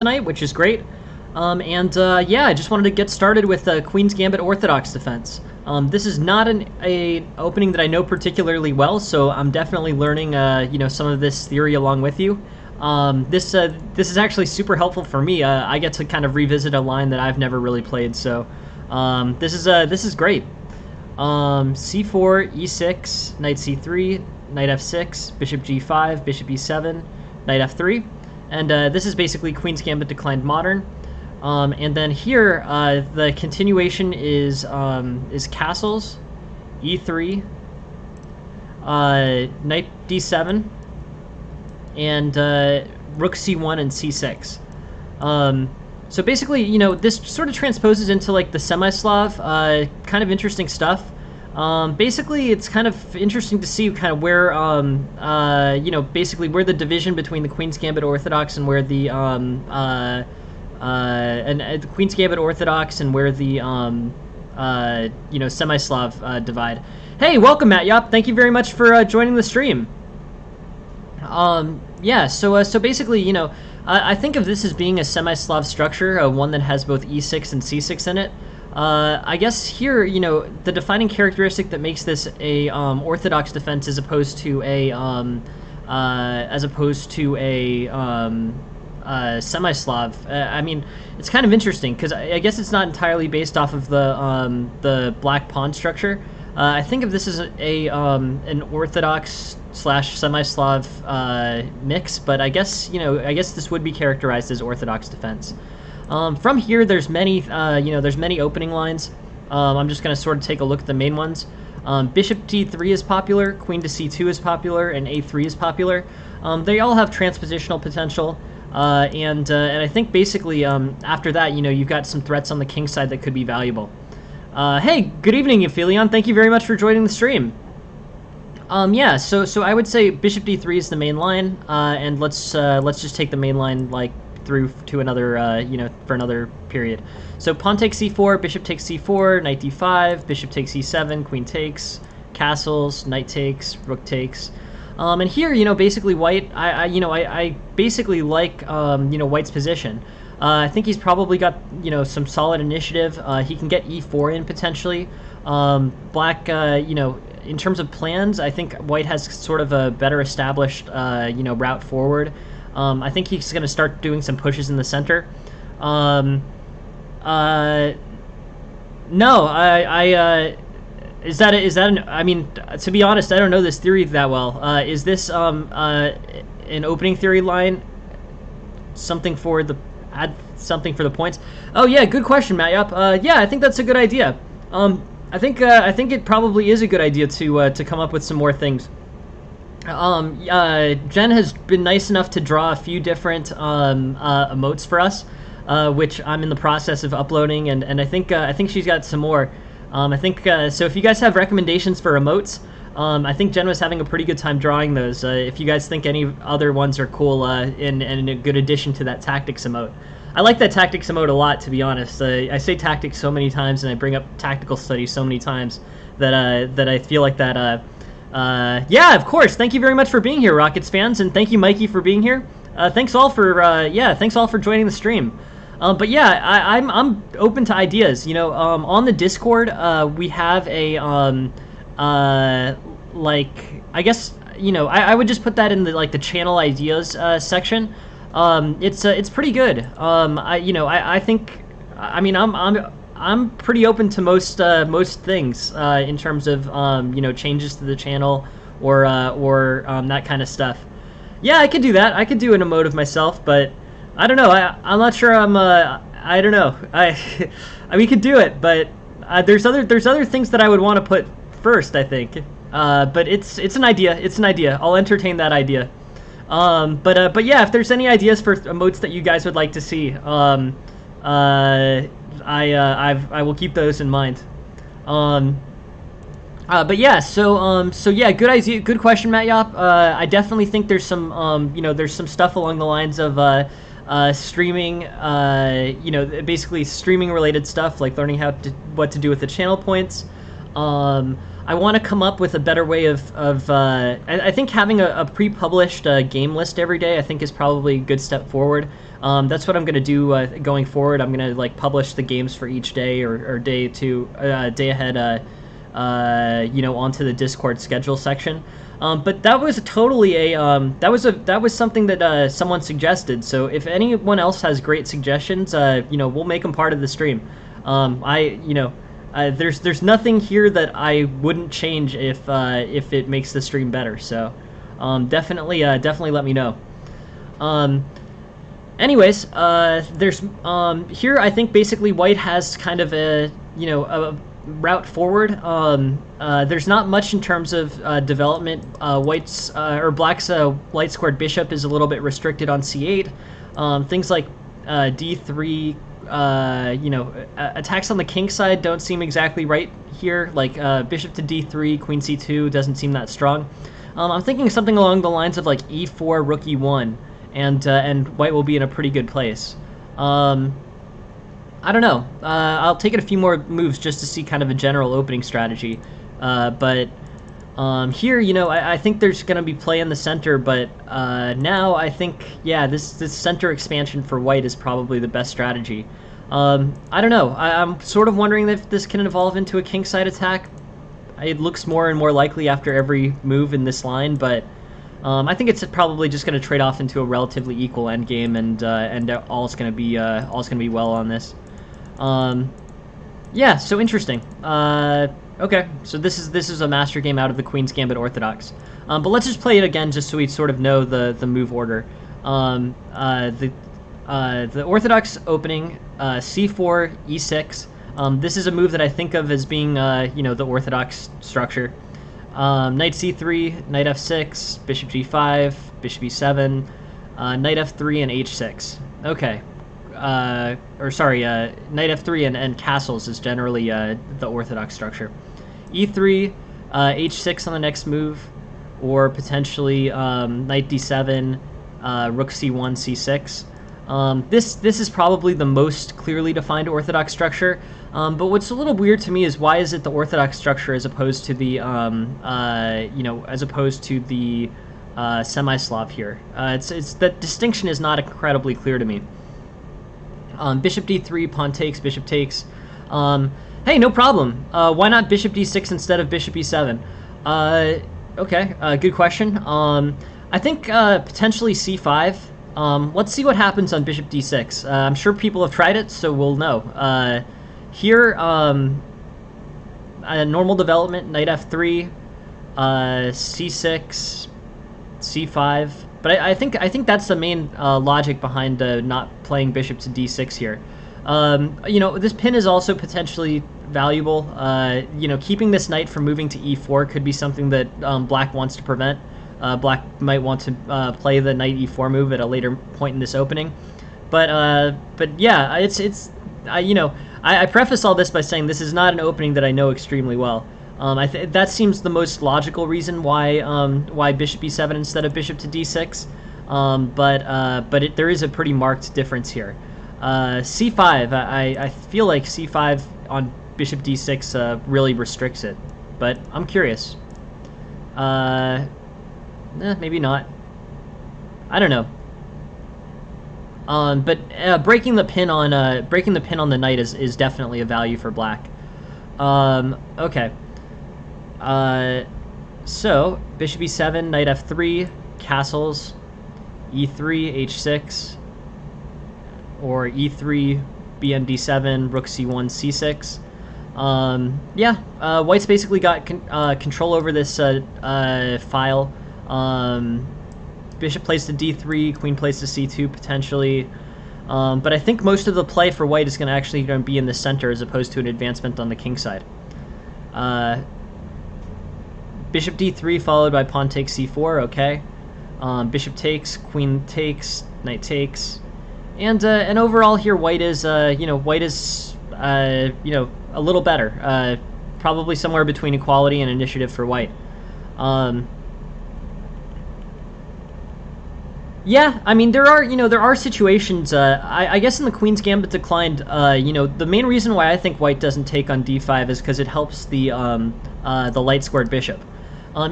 tonight, which is great. Yeah, I just wanted to get started with Queen's Gambit Orthodox defense. This is not an opening that I know particularly well, so I'm definitely learning, some of this theory along with you. This is actually super helpful for me. I get to kind of revisit a line that I've never really played, so this is great. C4, E6, Knight C3, Knight F6, Bishop G5, Bishop E7, Knight F3. And this is basically Queen's Gambit Declined Modern. And then here, the continuation is castles, E3, Knight D7, and Rook C1 and C6. So basically, this sort of transposes into like the semi-Slav, kind of interesting stuff. Basically, it's kind of interesting to see kind of where, basically where the division between the Queen's Gambit Orthodox and where the, the Queen's Gambit Orthodox and where the, semi-Slav divide. Hey, welcome, Matt Yop. Thank you very much for joining the stream. Yeah, so basically, I think of this as being a semi-Slav structure, one that has both E6 and C6 in it. I guess here, the defining characteristic that makes this a orthodox defense as opposed to a semi-Slav. I mean, it's kind of interesting because I guess it's not entirely based off of the black pawn structure. I think of this as an orthodox / semi-Slav mix, but I guess this would be characterized as orthodox defense. From here, there's many opening lines. I'm just going to sort of take a look at the main ones. Bishop D3 is popular, Queen to C2 is popular, and A3 is popular. They all have transpositional potential, and I think basically after that, you've got some threats on the king side that could be valuable. Hey, good evening, Euphelion. Thank you very much for joining the stream. Yeah, so I would say Bishop D3 is the main line, and let's just take the main line like through to another, for another period. So pawn takes c4, bishop takes c4, knight d5, bishop takes e7, queen takes, castles, knight takes, rook takes. And here, basically white, I basically like, white's position. I think he's probably got, some solid initiative. He can get e4 in potentially. Black, in terms of plans, I think white has sort of a better established, route forward. I think he's going to start doing some pushes in the center. No, is that I mean, to be honest, I don't know this theory that well. Is this an opening theory line? Something for the points? Oh yeah, good question, Matt. Yep. Yeah, I think that's a good idea. I think it probably is a good idea to come up with some more things. Jen has been nice enough to draw a few different emotes for us, which I'm in the process of uploading, and I think she's got some more. So if you guys have recommendations for emotes, I think Jen was having a pretty good time drawing those. If you guys think any other ones are cool and a good addition to that tactics emote. I like that tactics emote a lot, to be honest. I say tactics so many times, and I bring up tactical studies so many times that I feel like that. Yeah, of course. Thank you very much for being here, Rockets fans, and thank you, Mikey, for being here. Thanks all for joining the stream. But yeah, I'm open to ideas. On the Discord, we have a I guess I would just put that in the channel ideas section. It's pretty good. I think I'm pretty open to most things in terms of changes to the channel or that kind of stuff. Yeah, I could do that. I could do an emote of myself, but I don't know. I'm not sure. I don't know. We could do it, but there's other things that I would want to put first, I think. But it's an idea. It's an idea. I'll entertain that idea. But yeah, if there's any ideas for emotes that you guys would like to see, I will keep those in mind. But yeah, so yeah, good idea, good question, Matt Yop. I definitely think there's some there's some stuff along the lines of streaming, basically streaming related stuff, like learning what to do with the channel points. I want to come up with a better way of I think having a pre-published game list every day I think is probably a good step forward. That's what I'm going to do going forward. I'm going to like publish the games for each day or day ahead, onto the Discord schedule section. But that was totally that was something that someone suggested. So if anyone else has great suggestions, we'll make them part of the stream. There's nothing here that I wouldn't change if it makes the stream better. So definitely let me know. Anyways, there's here I think basically white has kind of a route forward. There's not much in terms of development. White's or black's light squared bishop is a little bit restricted on c8. Things like d3. Attacks on the king side don't seem exactly right here. Like bishop to d3, queen c2 doesn't seem that strong. I'm thinking something along the lines of like e4, rook e1, and white will be in a pretty good place. I don't know. I'll take it a few more moves just to see kind of a general opening strategy. But here, I think there's going to be play in the center, but now I think, yeah, this center expansion for white is probably the best strategy. I don't know. I'm sort of wondering if this can evolve into a kingside attack. It looks more and more likely after every move in this line, but I think it's probably just going to trade off into a relatively equal endgame, and all's going to be well on this. Yeah, so interesting. Okay, so this is a master game out of the Queen's Gambit Orthodox. But let's just play it again just so we sort of know the move order. The Orthodox opening, c4, e6. This is a move that I think of as being, the Orthodox structure. Knight c3, knight f6, bishop g5, bishop e7, knight f3, and h6. Okay. Knight f3 and castles is generally the Orthodox structure. e3, h6 on the next move, or potentially knight d7, rook c1, c6. This is probably the most clearly defined Orthodox structure. But what's a little weird to me is why is it the Orthodox structure as opposed to the semi-Slav here? It's that distinction is not incredibly clear to me. Bishop d3, pawn takes, bishop takes. Hey, no problem. Why not bishop d6 instead of bishop e7? Okay, good question. I think potentially c5. Let's see what happens on bishop d6. I'm sure people have tried it, so we'll know. Here, a normal development, knight f3, c6, c5. But I think that's the main logic behind not playing bishop to d6 here. This pin is also potentially valuable. Keeping this knight from moving to e4 could be something that black wants to prevent. Black might want to play the knight e4 move at a later point in this opening. But yeah, I preface all this by saying this is not an opening that I know extremely well. That seems the most logical reason why bishop e7 instead of bishop to d6. But there is a pretty marked difference here. c5, I feel like c5 on bishop d6 really restricts it, but I'm curious. Maybe not. I don't know. But breaking the pin on the knight is definitely a value for black. Okay. So bishop e7, knight f3, castles, e3, h6, or e3, bn d7, rook c1, c6. White's basically got control over this file. Bishop plays to d3, queen plays to c2 potentially. But I think most of the play for white is going to actually be in the center as opposed to an advancement on the king side. Bishop d3 followed by pawn takes c4. Okay. Bishop takes, queen takes, knight takes, and overall here white is a little better. Probably somewhere between equality and Yeah, I mean there are situations. I guess in the Queen's Gambit declined. The main reason why I think White doesn't take on d5 is because it helps the light squared bishop.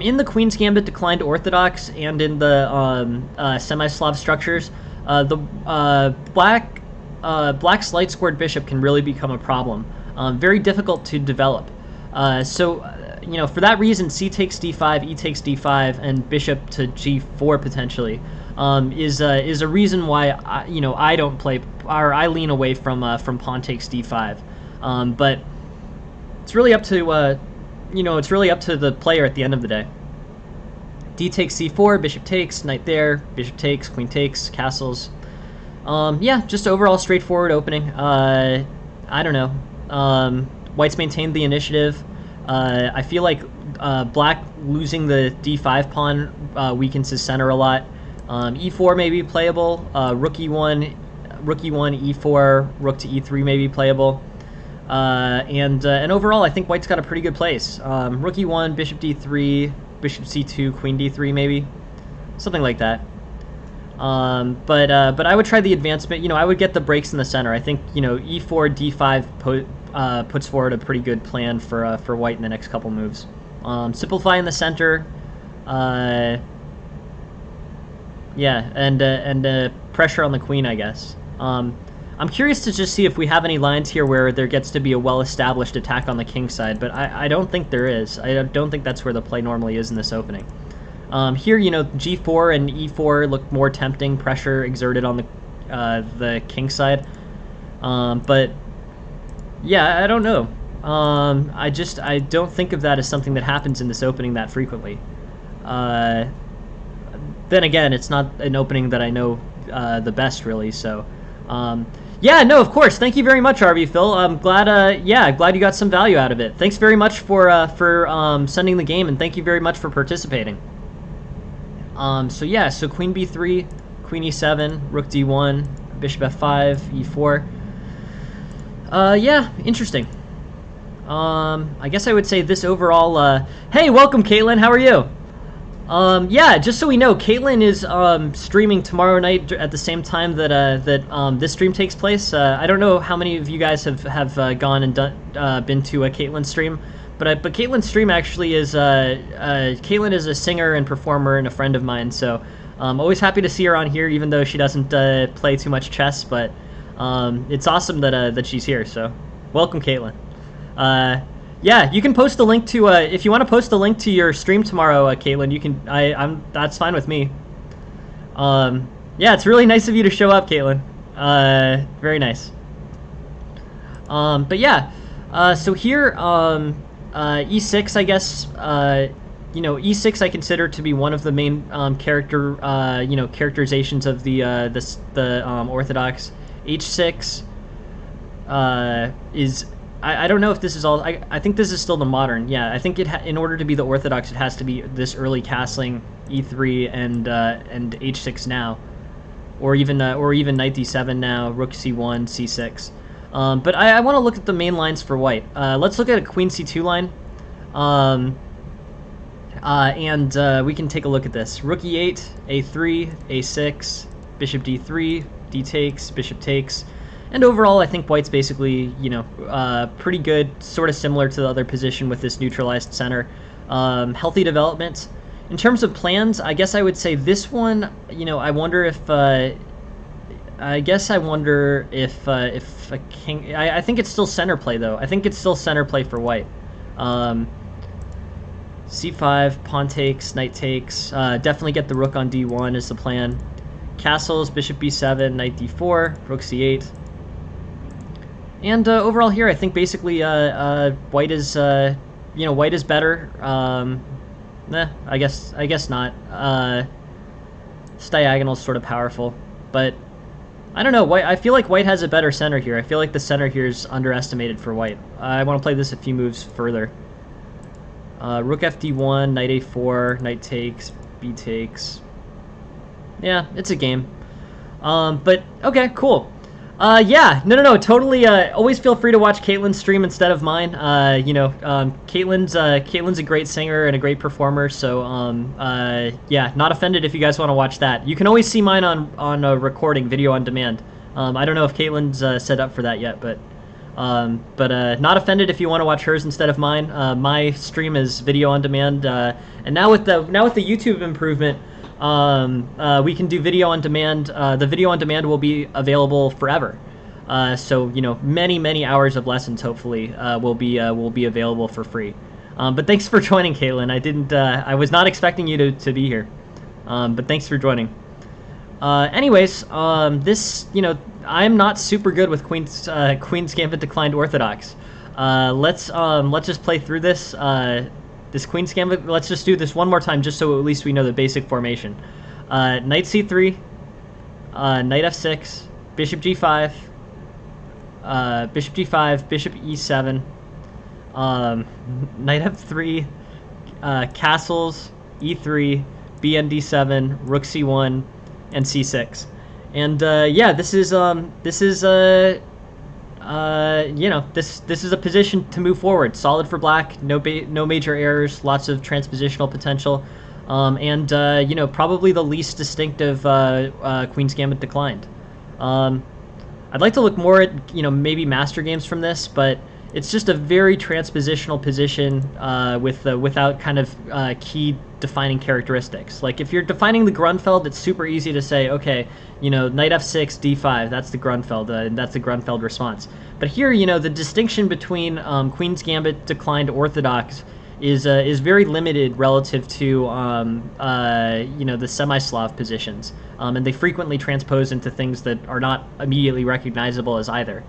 In the Queen's Gambit declined Orthodox and in the semi-Slav structures, the black's light squared bishop can really become a problem. Very difficult to develop. For that reason, c takes d5, e takes d5, and bishop to g4 potentially is a reason why I don't play, or I lean away from pawn takes d5. But it's really up to it's really up to the player at the end of the day. D takes c4, bishop takes, knight there, bishop takes, queen takes, castles. Yeah, just overall straightforward opening. I don't know. White's maintained the initiative. I feel like black losing the d5 pawn weakens his center a lot. E4 may be playable. Rook e1, e4, rook to e3 may be playable. And overall, I think White's got a pretty good place. Rook e1, bishop d3, bishop c2, queen d3 maybe, something like that. But I would try the advancement. I would get the breaks in the center. I think e4, d5 puts forward a pretty good plan for White in the next couple moves. Simplify in the center. Yeah, and pressure on the queen, I guess. I'm curious to just see if we have any lines here where there gets to be a well-established attack on the king side, but I don't think there is. I don't think that's where the play normally is in this opening. Here, g4 and e4 look more tempting, pressure exerted on the king side. But yeah, I don't know. I don't think of that as something that happens in this opening that frequently. Then again, it's not an opening that I know the best, really. So, yeah, no, of course. Thank you very much, RB Phil. I'm glad. Yeah, glad you got some value out of it. Thanks very much for sending the game, and thank you very much for participating. So yeah, so queen b3, queen e7, rook d1, bishop f5, e4. Yeah, interesting. I guess I would say this overall. Hey, welcome, Caitlin. How are you? Yeah, just so we know, Caitlin is streaming tomorrow night at the same time that this stream takes place. I don't know how many of you guys have gone and been to a Caitlin stream, but Caitlin's stream actually is Caitlin is a singer and performer and a friend of mine, so always happy to see her on here, even though she doesn't play too much chess. But it's awesome that she's here. So welcome, Caitlin. Yeah, you can post the link to if you want to post the link to your stream tomorrow, Caitlin. You can. That's fine with me. Yeah, it's really nice of you to show up, Caitlin. Very nice. But yeah, so here, e6, I guess. E6 I consider to be one of the main characterizations of the Orthodox. H6 is. I don't know if this is all. I think this is still the modern. Yeah, I think in order to be the Orthodox, it has to be this early castling e3 and h6 now, or even knight d7 now, rook c1, c6. But I want to look at the main lines for White. Let's look at a queen c2 line, and we can take a look at this. Rook e8, a3, a6, bishop d3, d takes, bishop takes. And overall, I think White's basically, pretty good, sort of similar to the other position with this neutralized center. Healthy development. In terms of plans, I guess I would say this one, I wonder if, a king, I think it's still center play, though. I think it's still center play for White. c5, pawn takes, knight takes. Definitely get the rook on d1 is the plan. Castles, bishop b7, knight d4, rook c8. And overall here, I think basically White is White is better. I guess not. This diagonal is sort of powerful, but I don't know. I feel like White has a better center here. I feel like the center here is underestimated for White. I want to play this a few moves further. Rook fd1, knight a4, knight takes, b takes. Yeah, it's a game. But okay, cool. Yeah, no, totally. Always feel free to watch Caitlin's stream instead of mine. Caitlin's a great singer and a great performer. So, yeah, not offended if you guys want to watch that. You can always see mine on a recording, video on demand. I don't know if Caitlin's set up for that yet, but not offended if you want to watch hers instead of mine. My stream is video on demand, and now with the YouTube improvement. We can do video on demand. The video on demand will be available forever. So many hours of lessons hopefully will be available for free. But thanks for joining, Caitlin. I was not expecting you to be here. But thanks for joining. Anyways, I'm not super good with Queen's Gambit Declined Orthodox. Let's just play through this. This Queen's Gambit, let's just do this one more time just so at least we know the basic formation. Knight c3, knight f6, bishop g5, bishop g5, bishop e7, knight f3, castles, e3, bn d7, rook c1, and c6. And yeah, this is this is a position to move forward. Solid for black, no major errors, lots of transpositional potential, and probably the least distinctive Queen's Gambit Declined. I'd like to look more at maybe master games from this, but it's just a very transpositional position without kind of key defining characteristics. Like if you're defining the Grunfeld, it's super easy to say, okay, knight f6, d5, that's the Grunfeld, and that's the Grunfeld response. But here, the distinction between Queen's Gambit Declined Orthodox is very limited relative to the semi-Slav positions, and they frequently transpose into things that are not immediately recognizable as either.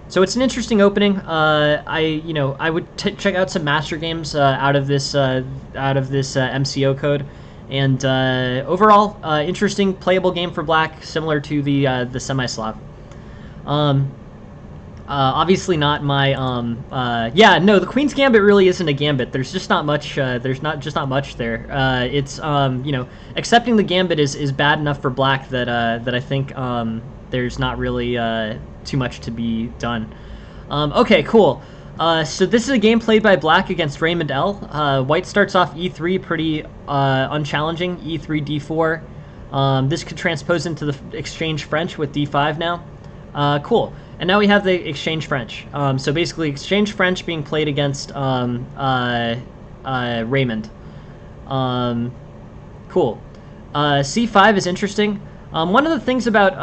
So it's an interesting opening. I would check out some master games out of this MCO code, and overall, interesting playable game for black, similar to the semi-Slav. Obviously not my the Queen's Gambit really isn't a gambit. There's just not much. There's not much there. It's accepting the gambit is bad enough for black that I think there's not really too much to be done. Okay, cool. So this is a game played by black against Raymond L. White starts off e3 pretty unchallenging, e3 d4. This could transpose into the exchange French with d5 now. Cool. And now we have the exchange French. So basically exchange French being played against Raymond. Cool. c5 is interesting. One of the things about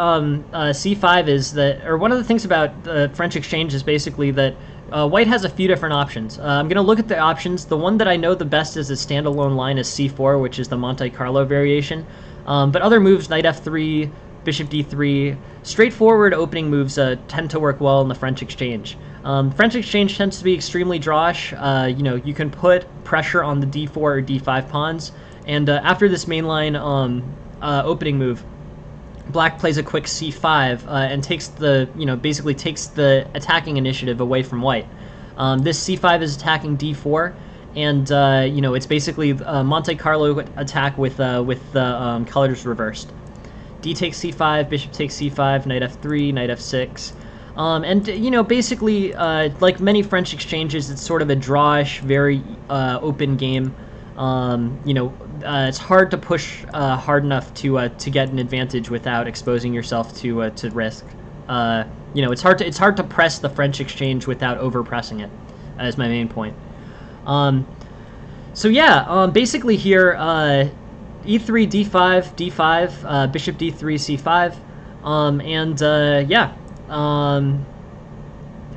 c5 is that, or one of the things about the French exchange is basically that white has a few different options. I'm going to look at the options. The one that I know the best as a standalone line is c4, which is the Monte Carlo variation. But other moves, knight f3, bishop d3, straightforward opening moves tend to work well in the French exchange. French exchange tends to be extremely drawish. You can put pressure on the d4 or d5 pawns, and after this mainline opening move, black plays a quick c5 and takes basically takes the attacking initiative away from white. This c5 is attacking d4, and it's basically a Monte Carlo attack with the colors reversed. D takes c5, bishop takes c5, knight f3, knight f6. And basically, like many French exchanges, it's sort of a drawish, very open game. It's hard to push hard enough to get an advantage without exposing yourself to risk. It's hard to press the French exchange without over pressing it. Is my main point. So yeah, basically here, e3, d5, d5, bishop d3, c5, yeah.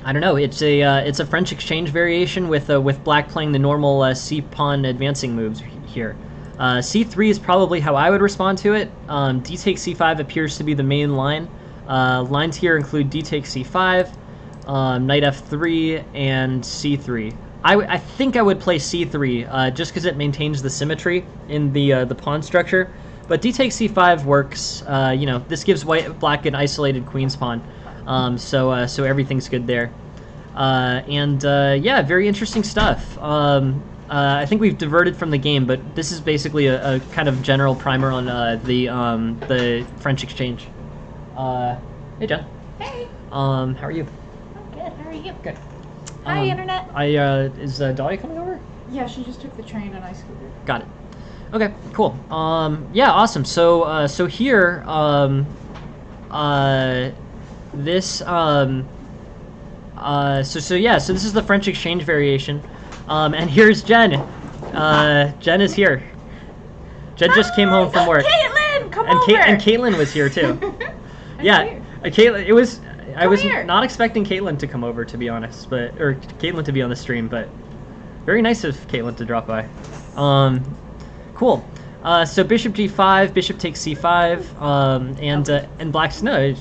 I don't know. It's a French exchange variation with black playing the normal c pawn advancing moves here. c3 is probably how I would respond to it. D takes c5 appears to be the main line. Lines here include d takes c5, knight f3, and c3. I think I would play c3 just because it maintains the symmetry in the pawn structure. But d takes c5 works. This gives black an isolated queen's pawn. So everything's good there. Yeah, very interesting stuff. I think we've diverted from the game, but this is basically a kind of general primer on the French exchange. Hey, Jen. Hey. How are you? I'm good. How are you? Good. Hi, Internet. Is Dahlia coming over? Yeah, she just took the train and I scooted. Got it. Okay, cool. Yeah, awesome. So here, this, so this is the French exchange variation. And here's Jen. Jen is here. Jen just came home from work. Caitlin, come over. And Caitlin was here too. Yeah, Caitlin. I was not expecting Caitlin to come over, to be honest, or Caitlin to be on the stream, but very nice of Caitlin to drop by. Cool. So bishop g5, bishop takes c5, and black's no.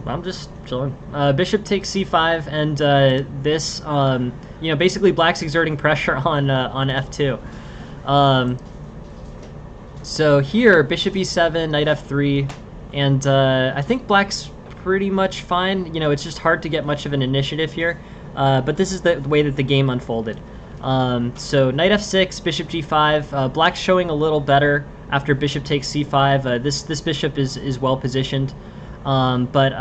I'm just chilling. Bishop takes c5, and this, basically black's exerting pressure on f2. So here, bishop e7, knight f3, and I think black's pretty much fine. It's just hard to get much of an initiative here, but this is the way that the game unfolded. So knight f6, bishop g5, black's showing a little better after bishop takes c5. This bishop is well positioned, but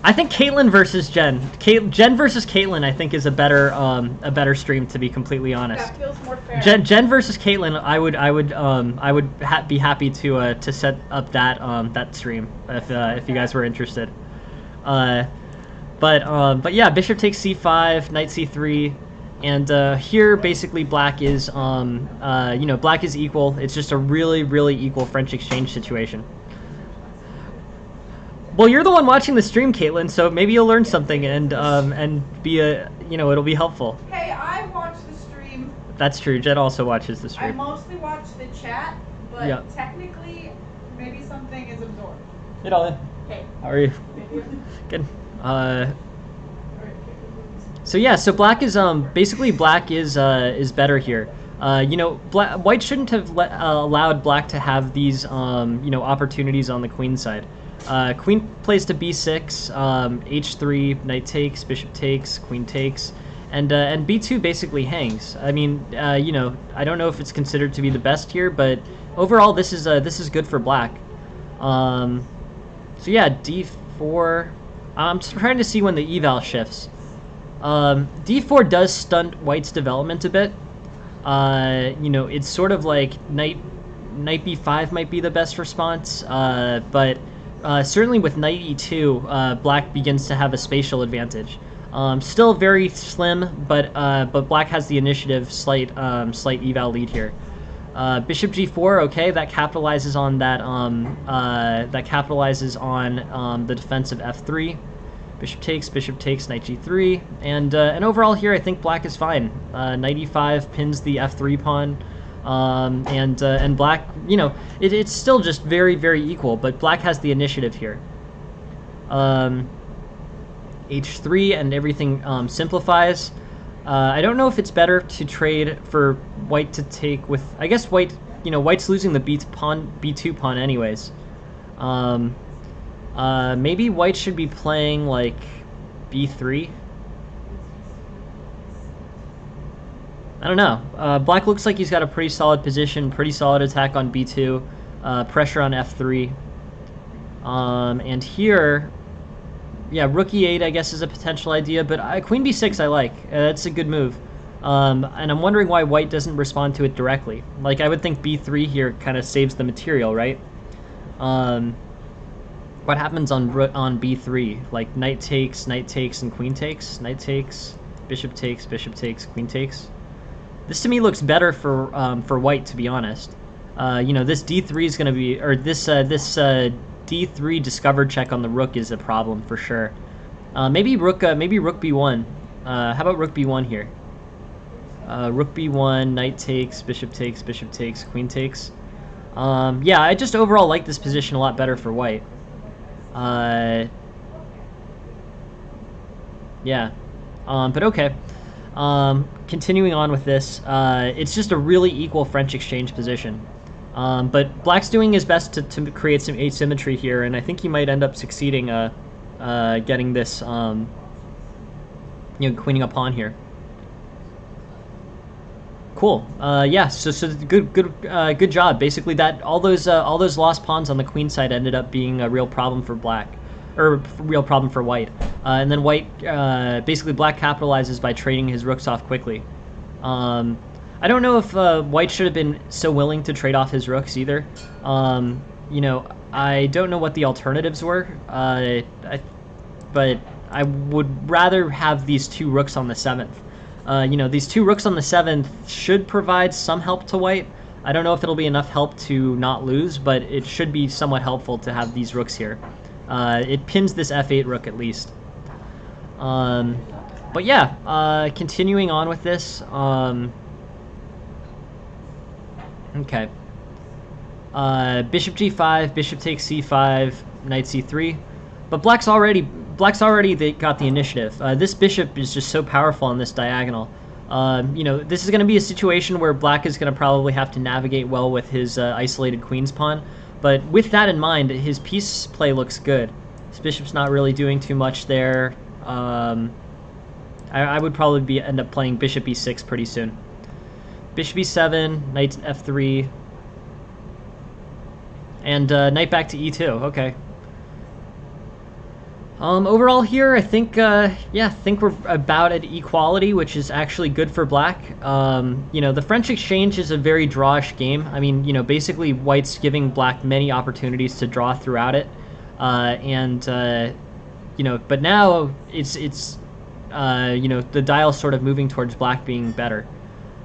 I think Caitlin versus Jen. Jen versus Caitlin, I think, is a better stream, to be completely honest. That feels more fair. Jen versus Caitlin, I would be happy to set up that stream if you guys were interested. But yeah, bishop takes c5, knight c3, and here basically black is black is equal. It's just a really equal French exchange situation. Well, you're the one watching the stream, Caitlin, so maybe you'll learn something and be it'll be helpful. Hey, I watch the stream. That's true. Jen also watches the stream. I mostly watch the chat, but yeah. Technically, maybe something is absorbed. Hey, Dahlia. Hey. How are you? Good. So yeah, so black is basically black is better here. White shouldn't have allowed black to have these opportunities on the queen side. Queen plays to b6, h3, knight takes, bishop takes, queen takes, and b2 basically hangs. I mean, I don't know if it's considered to be the best here, but overall this is good for black. So yeah, d4. I'm trying to see when the eval shifts. d4 does stunt white's development a bit. It's sort of like knight b5 might be the best response, but certainly with knight e2, black begins to have a spatial advantage. Still very slim, but black has the initiative, slight eval lead here. Bishop g4, okay, that capitalizes on the defense of f3. Bishop takes, knight g3, and overall here I think black is fine. Knight e5 pins the f3 pawn. And black, it's still just very equal, but black has the initiative here. h3 and everything simplifies. I don't know if it's better to trade for white to take with, I guess white, white's losing the b2 pawn anyways. Maybe white should be playing like b3. I don't know. Black looks like he's got a pretty solid position, pretty solid attack on b2, pressure on f3. And here, yeah, rook e8 I guess is a potential idea, but queen b6 I like. That's a good move. And I'm wondering why white doesn't respond to it directly. Like, I would think b3 here kind of saves the material, right? What happens on b3? Like knight takes, and queen takes. Knight takes, bishop takes, queen takes. This to me looks better for white, to be honest. This d3 is going to be, or this d3 discovered check on the rook is a problem for sure. Maybe rook b1. How about rook b1 here? Rook b1, knight takes, bishop takes, queen takes. Yeah, I just overall like this position a lot better for white. Yeah, but okay. Continuing on with this, it's just a really equal French exchange position. But black's doing his best to create some asymmetry here, and I think he might end up succeeding getting this, queening a pawn here. Cool. Yeah. So good job. Basically, that all those lost pawns on the queen side ended up being a real problem for black, or real problem for white. And then white, basically, black capitalizes by trading his rooks off quickly. I don't know if white should have been so willing to trade off his rooks either. You know, I don't know what the alternatives were. But I would rather have these two rooks on the 7th. You know, these two rooks on the 7th should provide some help to white. I don't know if it'll be enough help to not lose, but it should be somewhat helpful to have these rooks here. It pins this f8 rook at least. But yeah, continuing on with this. Okay. Bishop g5, bishop takes c5, knight c3. But black's already got the initiative. This bishop is just so powerful on this diagonal. You know, this is going to be a situation where black is going to probably have to navigate well with his isolated queen's pawn. But with that in mind, his piece play looks good. His bishop's not really doing too much there. I would probably end up playing bishop e6 pretty soon. Bishop e7, knight f3, and knight back to e2. Okay. Overall here, I think, yeah, I think we're about at equality, which is actually good for black. You know, the French exchange is a very drawish game. I mean, you know, basically white's giving black many opportunities to draw throughout it. You know, but now it's you know, the dial's sort of moving towards black being better.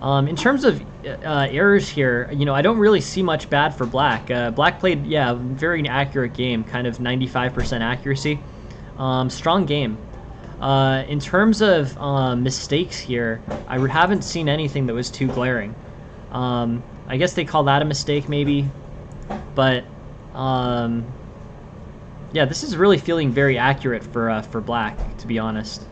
In terms of errors here, you know, I don't really see much bad for black. Black played, yeah, a very accurate game, kind of 95% accuracy. Strong game. In terms of mistakes here, I haven't seen anything that was too glaring. I guess they call that a mistake, maybe. But yeah, this is really feeling very accurate for black, to be honest.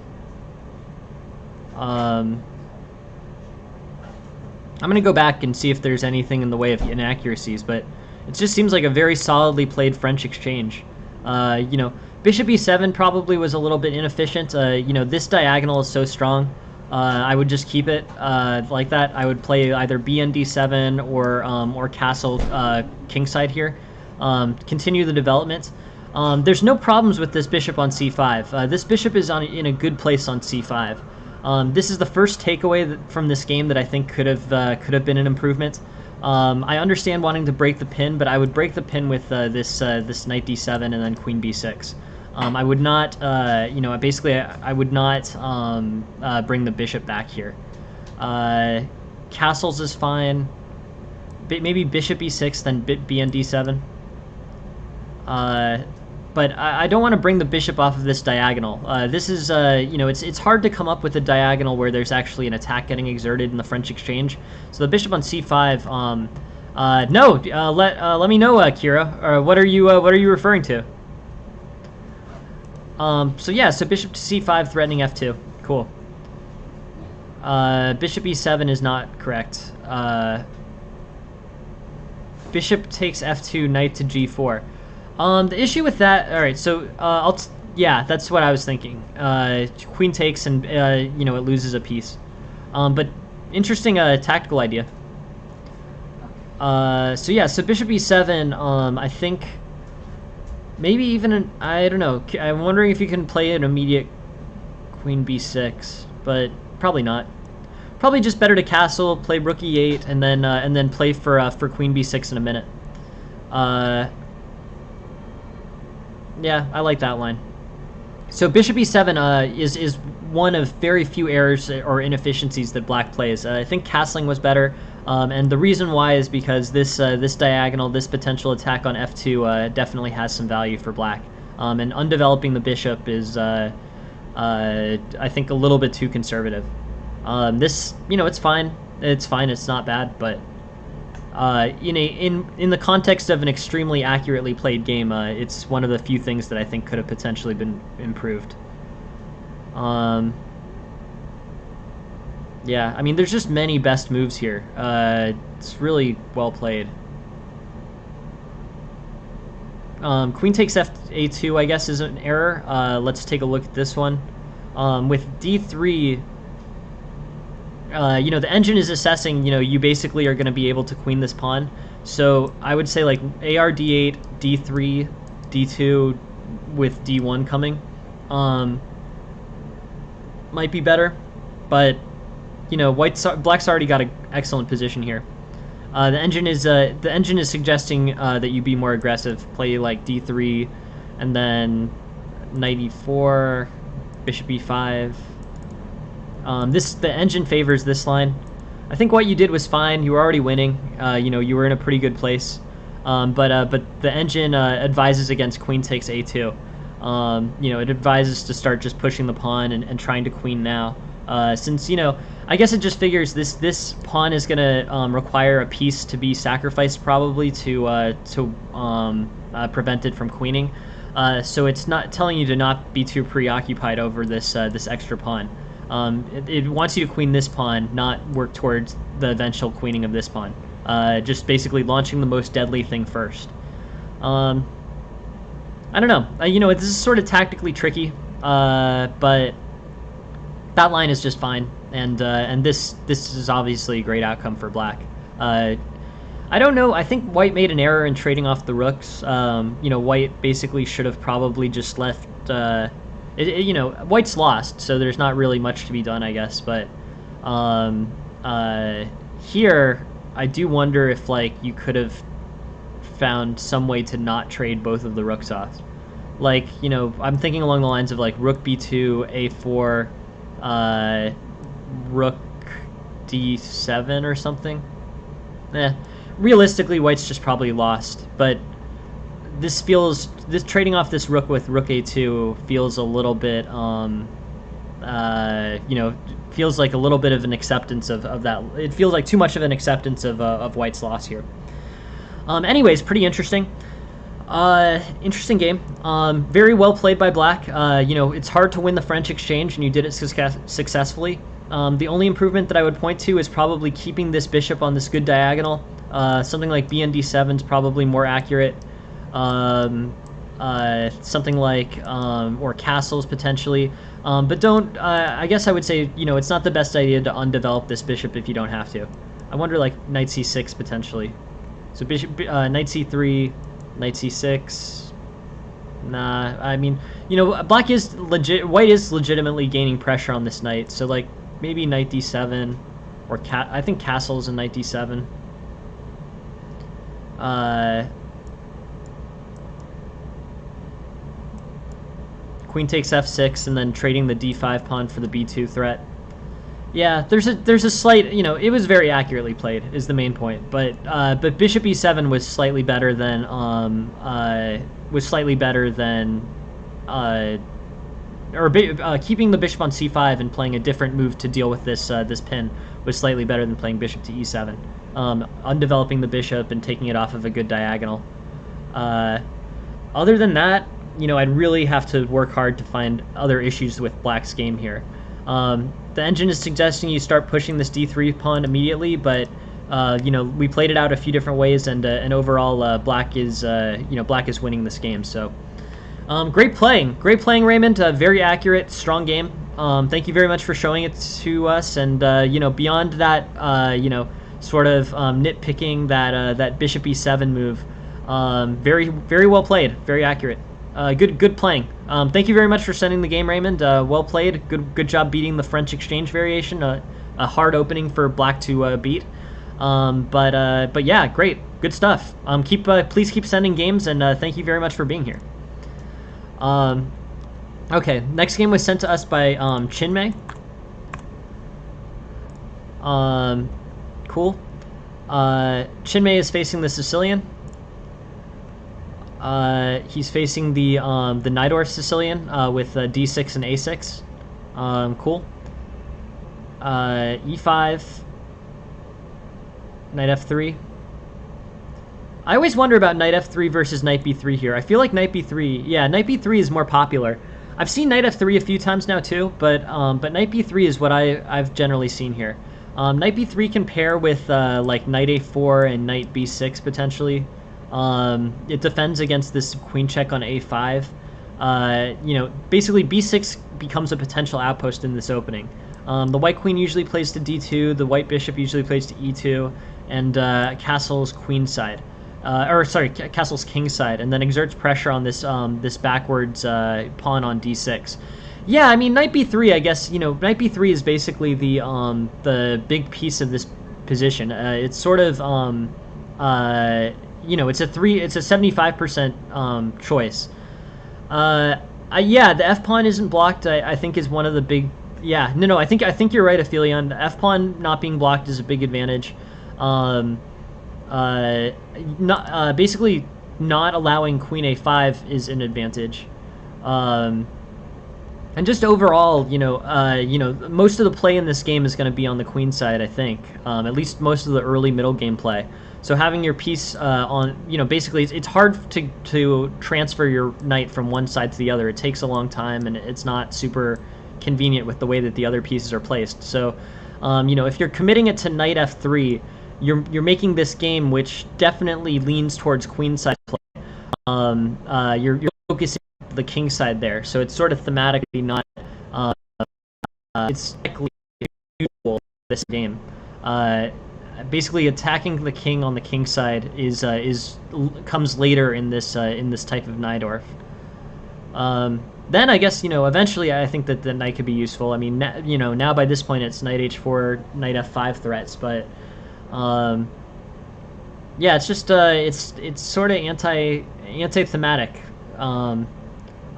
I'm going to go back and see if there's anything in the way of inaccuracies, but it just seems like a very solidly played French exchange. You know, bishop e7 probably was a little bit inefficient. You know, this diagonal is so strong. I would just keep it like that. I would play either bnd7 or castle kingside here. Continue the development. There's no problems with this bishop on c5. This bishop is in a good place on c5. This is the first takeaway from this game that I think could have been an improvement. I understand wanting to break the pin, but I would break the pin with this knight d7 and then queen b6. I would not, you know, basically I would not bring the bishop back here. Castles is fine. Maybe bishop e6, then bn d7. But I don't want to bring the bishop off of this diagonal. This is, you know, it's hard to come up with a diagonal where there's actually an attack getting exerted in the French exchange. So the bishop on c5. No, let me know, Kira. What are you referring to? So yeah, so bishop to c5, threatening f2. Cool. Bishop e7 is not correct. Bishop takes f2, knight to g4. The issue with that, all right, so yeah, that's what I was thinking. Queen takes and, you know, it loses a piece. But interesting tactical idea. So yeah, so bishop e7, I think maybe even, I don't know, I'm wondering if you can play an immediate queen b6, but probably not. Probably just better to castle, play rook e8, and then play for queen b6 in a minute. Yeah, I like that line. So bishop e7 is one of very few errors or inefficiencies that black plays. I think castling was better, and the reason why is because this diagonal, this potential attack on f2 definitely has some value for black. And undeveloping the bishop is, I think, a little bit too conservative. This, you know, it's fine. It's fine. It's not bad, but in the context of an extremely accurately played game, it's one of the few things that I think could have potentially been improved. Yeah, I mean, there's just many best moves here. It's really well played. Queen takes a2, I guess, is an error. Let's take a look at this one. With d3, you know, the engine is assessing, you know, you basically are going to be able to queen this pawn. So I would say like AR D8, D3, D2 with D1 coming might be better, but you know, black's already got an excellent position here. The engine is suggesting that you be more aggressive, play like D3, and then knight E4, bishop E5. The engine favors this line. I think what you did was fine. You were already winning. You know, you were in a pretty good place. But the engine advises against queen takes A2. You know, it advises to start just pushing the pawn and trying to queen now. Since, you know, I guess it just figures this pawn is going to require a piece to be sacrificed probably to prevent it from queening. So it's not telling you to not be too preoccupied over this extra pawn. It wants you to queen this pawn, not work towards the eventual queening of this pawn. Just basically launching the most deadly thing first. I don't know. You know, this is sort of tactically tricky, but that line is just fine, and this is obviously a great outcome for black. I don't know. I think white made an error in trading off the rooks. You know, white basically should have probably just left. You know, white's lost, so there's not really much to be done, I guess. But here, I do wonder if like you could have found some way to not trade both of the rooks off. Like, you know, I'm thinking along the lines of like rook b2, a4, rook d7 or something. Realistically, white's just probably lost, but this trading off this rook with rook a2 feels a little bit you know, feels like a little bit of an acceptance of that. It feels like too much of an acceptance of white's loss here. Anyways, pretty interesting. Interesting game. Very well played by black. You know, it's hard to win the French exchange, and you did it successfully. The only improvement that I would point to is probably keeping this bishop on this good diagonal. Something like bnd7 is probably more accurate. Something like or castles potentially. But don't. I guess I would say, you know, it's not the best idea to undevelop this bishop if you don't have to. I wonder like knight c6 potentially. So bishop knight c3. Knight c6. Nah, I mean, you know, white is legitimately gaining pressure on this knight. So like maybe knight d7, or I think castles and knight d7. Queen takes f6, and then trading the d5 pawn for the b2 threat. Yeah, there's a slight, you know, it was very accurately played is the main point, but bishop e7 was slightly better than keeping the bishop on c5 and playing a different move to deal with this pin was slightly better than playing bishop to e7. Undeveloping the bishop and taking it off of a good diagonal. Other than that, you know, I'd really have to work hard to find other issues with black's game here. The engine is suggesting you start pushing this d3 pawn immediately, but you know, we played it out a few different ways, and overall, black is winning this game. So, great playing, Raymond. Very accurate, strong game. Thank you very much for showing it to us. And you know, beyond that, you know, sort of nitpicking that bishop e7 move, very well played, very accurate. Good playing. Thank you very much for sending the game, Raymond. Well played. Good job beating the French exchange variation. A hard opening for black to beat. But yeah, great. Good stuff. Please keep sending games, and thank you very much for being here. Okay, next game was sent to us by Chinmay. Cool. Chinmay is facing the Sicilian. He's facing the Najdorf Sicilian with d6 and a6. Cool. e5, knight f3. I always wonder about knight f3 versus knight b3 here. I feel like knight b3, yeah, knight b3 is more popular. I've seen knight f3 a few times now too, but knight b3 is what I've generally seen here. Knight b3 can pair with like knight a4 and knight b6 potentially. It defends against this queen check on a5. You know, basically b6 becomes a potential outpost in this opening. The white queen usually plays to d2, the white bishop usually plays to e2, and castle's queenside. Castle's kingside, and then exerts pressure on this backwards pawn on d6. Yeah, I mean, knight b3, I guess, knight b3 is basically the big piece of this position. It's sort of, it's a 75% choice. Yeah, the f pawn isn't blocked. I think is one of the big. Yeah, no. I think you're right, Aphelion. The f pawn not being blocked is a big advantage. Basically, not allowing queen a5 is an advantage. And just overall, most of the play in this game is going to be on the queen side, I think. At least most of the early middle game play. So having your piece basically it's hard to transfer your knight from one side to the other. It takes a long time, and it's not super convenient with the way that the other pieces are placed. So, if you're committing it to knight f3, you're making this game, which definitely leans towards queen side play. You're focusing on the king side there, so it's sort of thematically not. It's technically useful this game. Basically, attacking the king on the king side comes later in this type of Najdorf. Then I guess eventually I think that the knight could be useful. I mean, now by this point it's knight h4, knight f5 threats, but yeah, it's just it's sort of anti-thematic.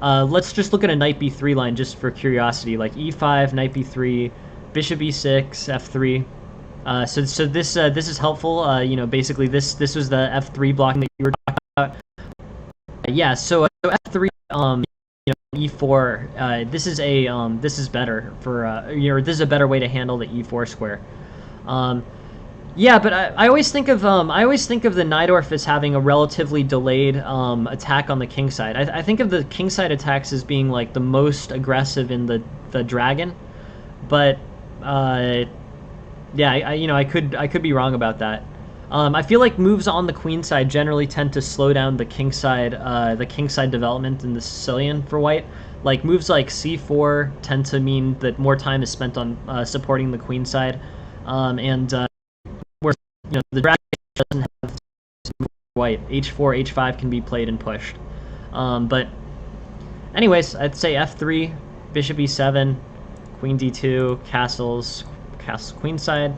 Let's just look at a knight b3 line just for curiosity, like e5, knight b3, bishop e6, f3. So this is helpful. Basically this was the f3 blocking that you were talking about. Yeah. So f3. E4. This is better for this is a better way to handle the e4 square. Yeah, but I always think of the Najdorf as having a relatively delayed attack on the king side. I think of the king side attacks as being like the most aggressive in the dragon, but yeah, I could be wrong about that. I feel like moves on the queen side generally tend to slow down the king side development in the Sicilian for white. Like moves like c4 tend to mean that more time is spent on supporting the queen side, and where the dragon doesn't have to move white. h4, h5 can be played and pushed. But anyways, I'd say f3, bishop e7, queen d2, castle queen side.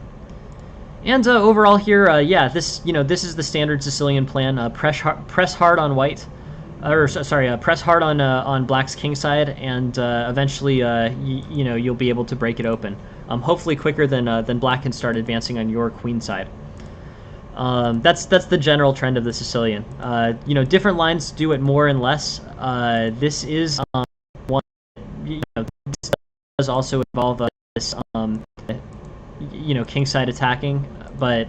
And overall here, yeah, this is the standard Sicilian plan. Press hard on white, press hard on black's king side, and eventually, you'll be able to break it open. Hopefully quicker than black can start advancing on your queen side. That's the general trend of the Sicilian. Different lines do it more and less. This is one. This does also involve this. King side attacking, but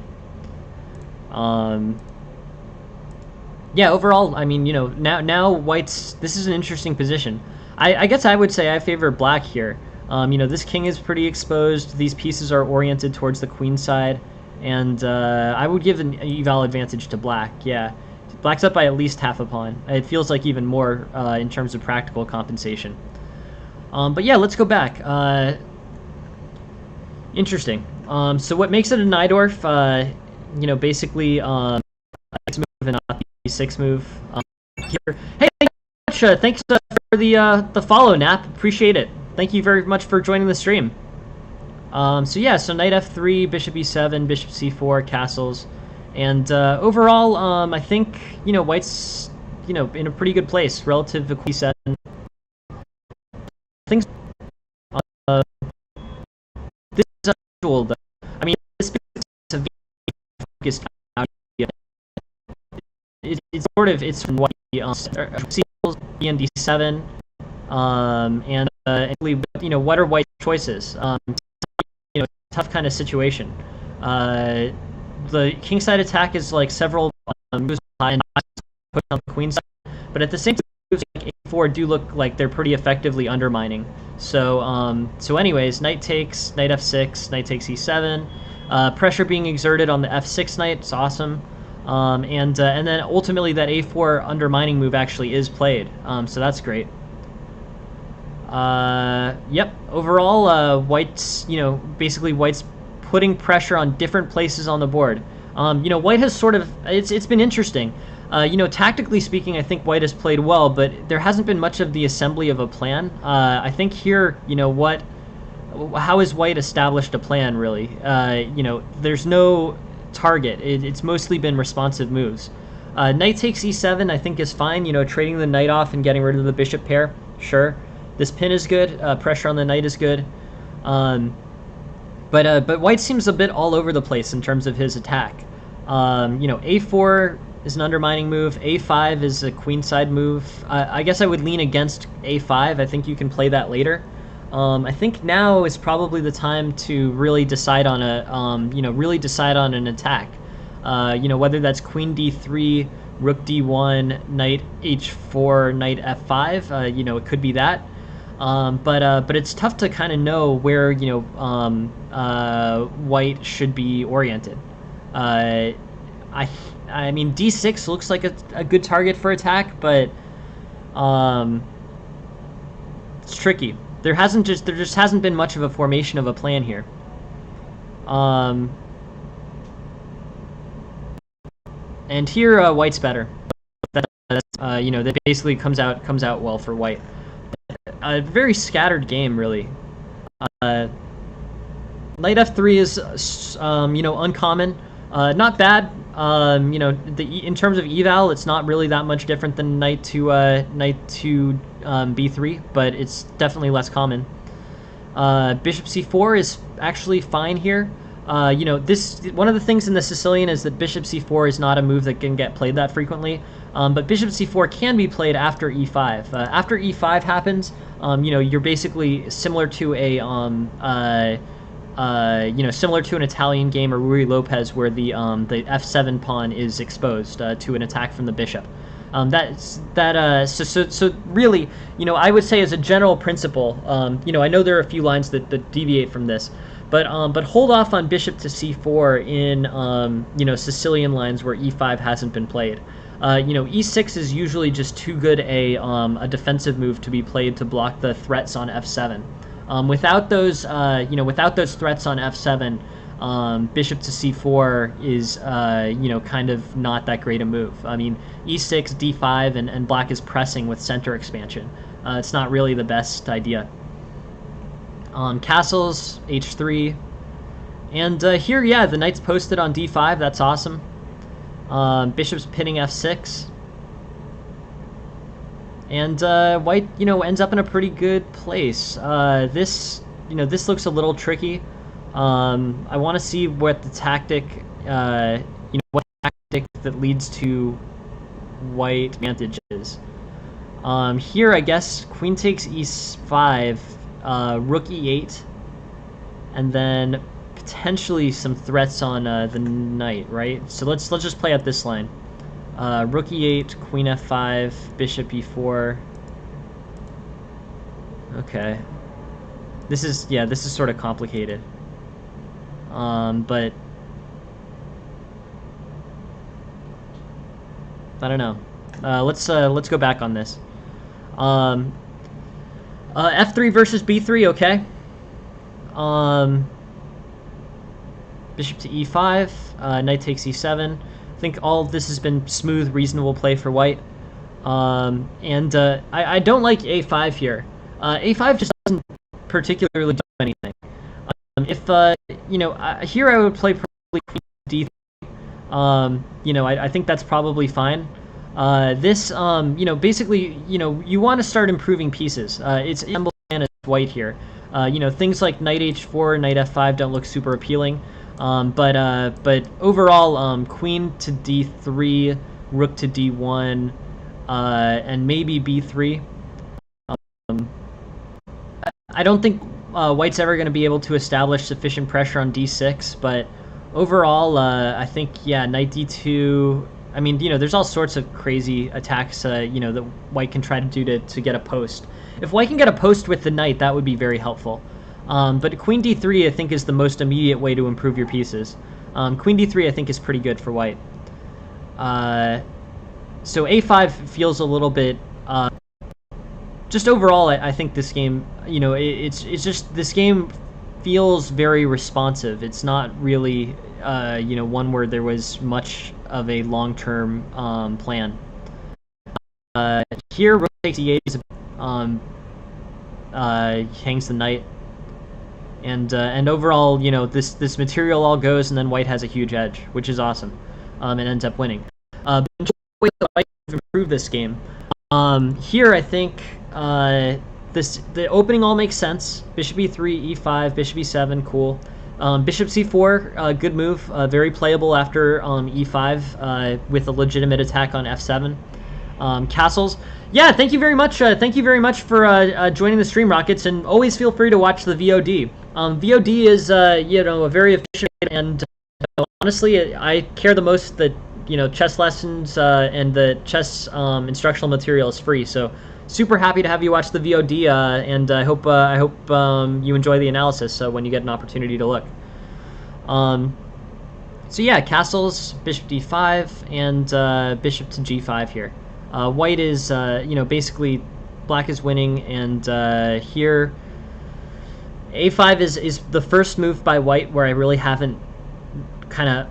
yeah, overall, I mean, now white's, this is an interesting position. I guess I would say I favor black here. This king is pretty exposed. These pieces are oriented towards the queen side, and I would give an eval advantage to black. Yeah, black's up by at least half a pawn. It feels like even more in terms of practical compensation. But yeah, let's go back. Interesting. So what makes it a Najdorf? Basically, X move and not the e6 move. Here. Hey, thanks for the follow, Nap. Appreciate it. Thank you very much for joining the stream. So yeah, so knight f3, bishop e7, bishop c4, castles, and overall, I think white's in a pretty good place relative to queen e7. Things. This is unusual, though. I mean, this is a focused. It's sort of from what and d7, and what are white's choices? Tough kind of situation. The king side attack is like several moves behind, put on the queen side, but at the same time, moves like a4 do look like they're pretty effectively undermining. So so anyways, knight takes, knight f6, knight takes e7, pressure being exerted on the f6 knight. It's awesome. And then ultimately that a4 undermining move actually is played. So that's great. Yep. Overall, white's, basically white's putting pressure on different places on the board. White has sort of, it's been interesting. Tactically speaking, I think white has played well, but there hasn't been much of the assembly of a plan. I think here, how has white established a plan, really? There's no target. It's mostly been responsive moves. Knight takes e7, I think, is fine. Trading the knight off and getting rid of the bishop pair, sure. This pin is good. Pressure on the knight is good. But white seems a bit all over the place in terms of his attack. A4 is an undermining move. A5 is a queenside move. I guess I would lean against A5. I think you can play that later. I think now is probably the time to really decide on an attack. Whether that's queen d3, rook d1, knight h4, knight f5. It could be that. But it's tough to kind of know where white should be oriented. I mean d6 looks like a good target for attack, but it's tricky. There just hasn't been much of a formation of a plan here. And here white's better. That basically comes out well for white. A very scattered game, really. Knight f3 is uncommon, not bad. In terms of eval, it's not really that much different than knight to b3, but it's definitely less common. Bishop c4 is actually fine here. One of the things in the Sicilian is that bishop c4 is not a move that can get played that frequently. But bishop c4 can be played after e5. After e5 happens, you're basically similar to similar to an Italian game or Ruy Lopez, where the f7 pawn is exposed to an attack from the bishop. So really, I would say as a general principle, I know there are a few lines that deviate from this, but hold off on bishop to c4 in Sicilian lines where e5 hasn't been played. E6 is usually just too good a defensive move to be played to block the threats on f7. Without those threats on f7, bishop to c4 is kind of not that great a move. I mean, e6, d5, and black is pressing with center expansion. It's not really the best idea. Castles, h3, and here, yeah, the knight's posted on d5. That's awesome. Bishop's pinning f6, and white, ends up in a pretty good place. This looks a little tricky. I want to see what the tactic, what tactic that leads to white advantages. Here, I guess queen takes e5, rook e8, and then potentially some threats on the knight, right? So let's just play out this line. Rook e8, queen f5, bishop e4. Okay. This is sort of complicated. But I don't know. Let's go back on this. F3 versus b3, okay. Bishop to e5, knight takes e7. I think all of this has been smooth, reasonable play for white. I don't like a5 here. A5 just doesn't particularly do anything. Here I would play probably queen d3. I think that's probably fine. Basically, you want to start improving pieces. It's as white here. Things like knight h4, knight f5 don't look super appealing. But overall, queen to d3, rook to d1, and maybe b3. I don't think white's ever going to be able to establish sufficient pressure on d6, but overall, I think, yeah, knight d2. I mean, there's all sorts of crazy attacks, that white can try to do to get a post. If white can get a post with the knight, that would be very helpful. But queen d3, I think, is the most immediate way to improve your pieces. Queen d3, I think, is pretty good for white. So a5 feels a little bit just overall, I think this game, it's just this game feels very responsive. It's not really, one where there was much of a long-term plan. Here, rook takes e8 is hangs the knight, and overall, this material all goes, and then white has a huge edge, which is awesome, and ends up winning. But in terms of ways that white can improve this game, here I think the opening all makes sense. Bishop e3, e5, bishop e7, cool. Bishop c4, good move, very playable after e5 with a legitimate attack on f7. Castles. Yeah, thank you very much. Thank you very much for joining the stream, Rockets, and always feel free to watch the VOD. VOD is a very efficient, and honestly, I care the most that chess lessons and the chess instructional material is free. So super happy to have you watch the VOD, and I hope you enjoy the analysis when you get an opportunity to look. So yeah, castles, bishop d5, and bishop to g5 here. White is, basically black is winning, and here a5 is the first move by white where I really haven't kind of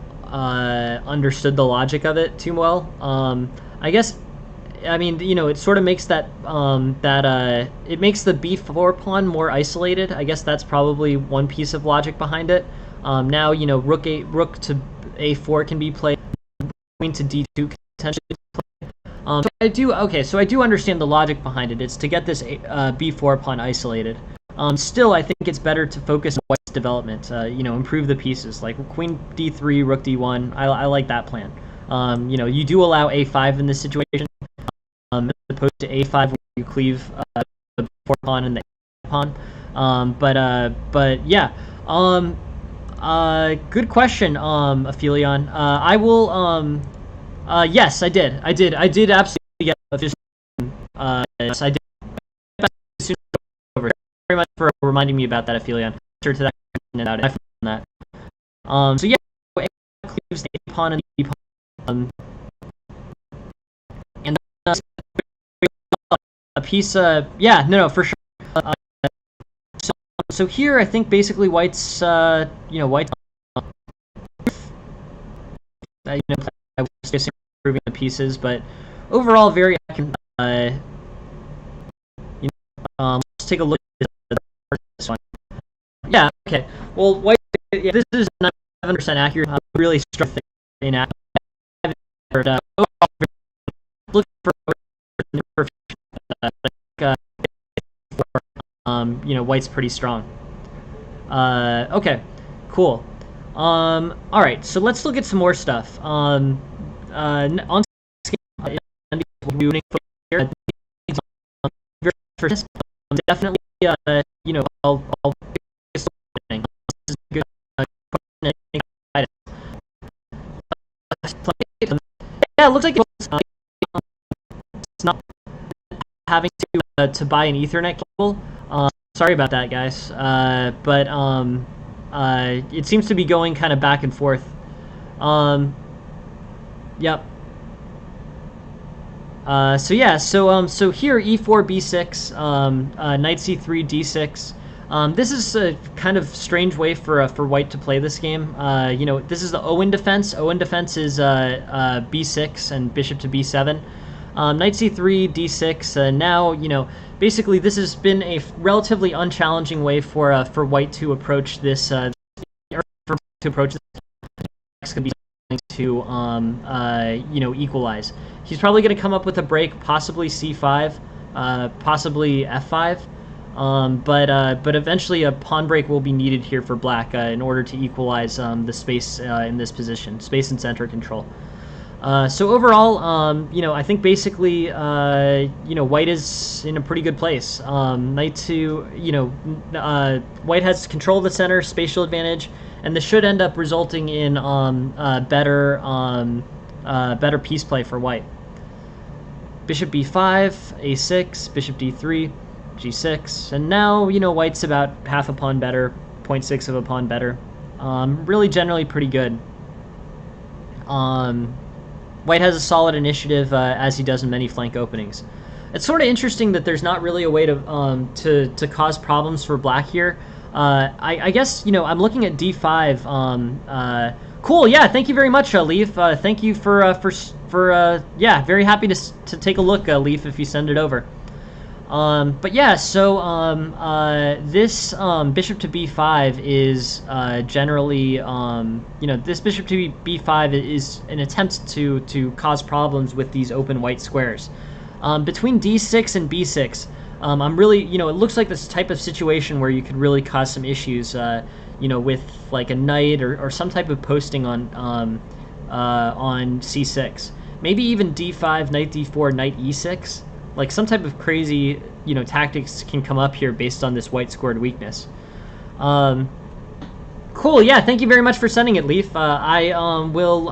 understood the logic of it too well. I guess, it sort of makes that, it makes the b4 pawn more isolated. I guess that's probably one piece of logic behind it. Now, rook to a4 can be played, queen to d2 can potentially be played. So I do understand the logic behind it. It's to get this b4 pawn isolated. Still, I think it's better to focus on white's development. Improve the pieces, like queen d3, rook d1. I like that plan. You do allow a5 in this situation, as opposed to a5 where you cleave the b4 pawn and the a pawn. But yeah. Good question, Aphelion. I will. Yes, I did. I did absolutely get just. Yes, I did. Over. Thank you very much for reminding me about that, Aphelion. Sure to that about it. I found that. So yeah, a cleaves the a pawn and the b pawn. And a piece. Yeah, no, for sure. So here, I think basically white's. White's. Improving the pieces, but overall very let's take a look at this one. Yeah, okay. Well, white, yeah, this is 97% accurate. Really struck in accurate. Look for white's pretty strong. Okay, cool. All right, so let's look at some more stuff. On definitely, I'll good. Yeah, it looks like it's not having to buy an Ethernet cable. Sorry about that, guys. But it seems to be going kind of back and forth. Yep. So yeah, so here e4 b6, knight c3 d6. This is a kind of strange way for white to play this game. This is the Owen defense. Owen defense is b6 and bishop to b7. Knight c3 d6. Now basically this has been a relatively unchallenging way for white to approach this. This could be to equalize. He's probably going to come up with a break, possibly c5, possibly f5, but eventually a pawn break will be needed here for black in order to equalize the space in this position, space and center control. So overall, I think basically, white is in a pretty good place. Knight to, white has control of the center, spatial advantage, and this should end up resulting in better piece play for white. Bishop b5, a6, bishop d3, g6, and now white's about half a pawn better, 0.6 of a pawn better. Really, generally pretty good. White has a solid initiative as he does in many flank openings. It's sort of interesting that there's not really a way to cause problems for black here. I guess I'm looking at d5. Cool. Yeah. Thank you very much, Leaf. Thank you for yeah. Very happy to take a look, Leaf, if you send it over. But yeah, so this bishop to b5 is generally this bishop to b5 is an attempt to cause problems with these open white squares. Between d6 and b6, I'm really it looks like this type of situation where you could really cause some issues with like a knight or some type of posting on c6, maybe even d5, knight d4, knight e6. Like some type of crazy, tactics can come up here based on this white squared weakness. Cool. Yeah. Thank you very much for sending it, Leaf. I will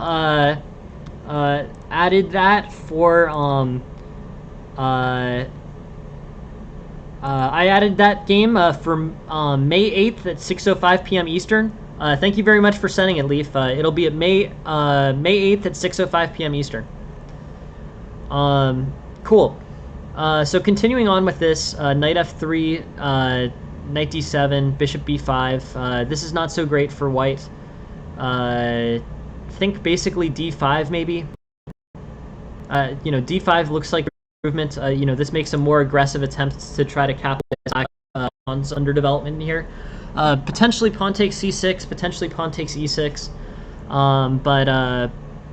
added that for I added that game for May 8th at 6:05 p.m. Eastern. Thank you very much for sending it, Leaf. It'll be at May 8th at 6:05 p.m. Eastern. Cool. So continuing on with this, knight f3, knight d7, bishop b5. This is not so great for white. Think basically d5 maybe. D5 looks like improvement. This makes a more aggressive attempt to try to capitalize pawns under development here. Potentially pawn takes c6, potentially pawn takes e6.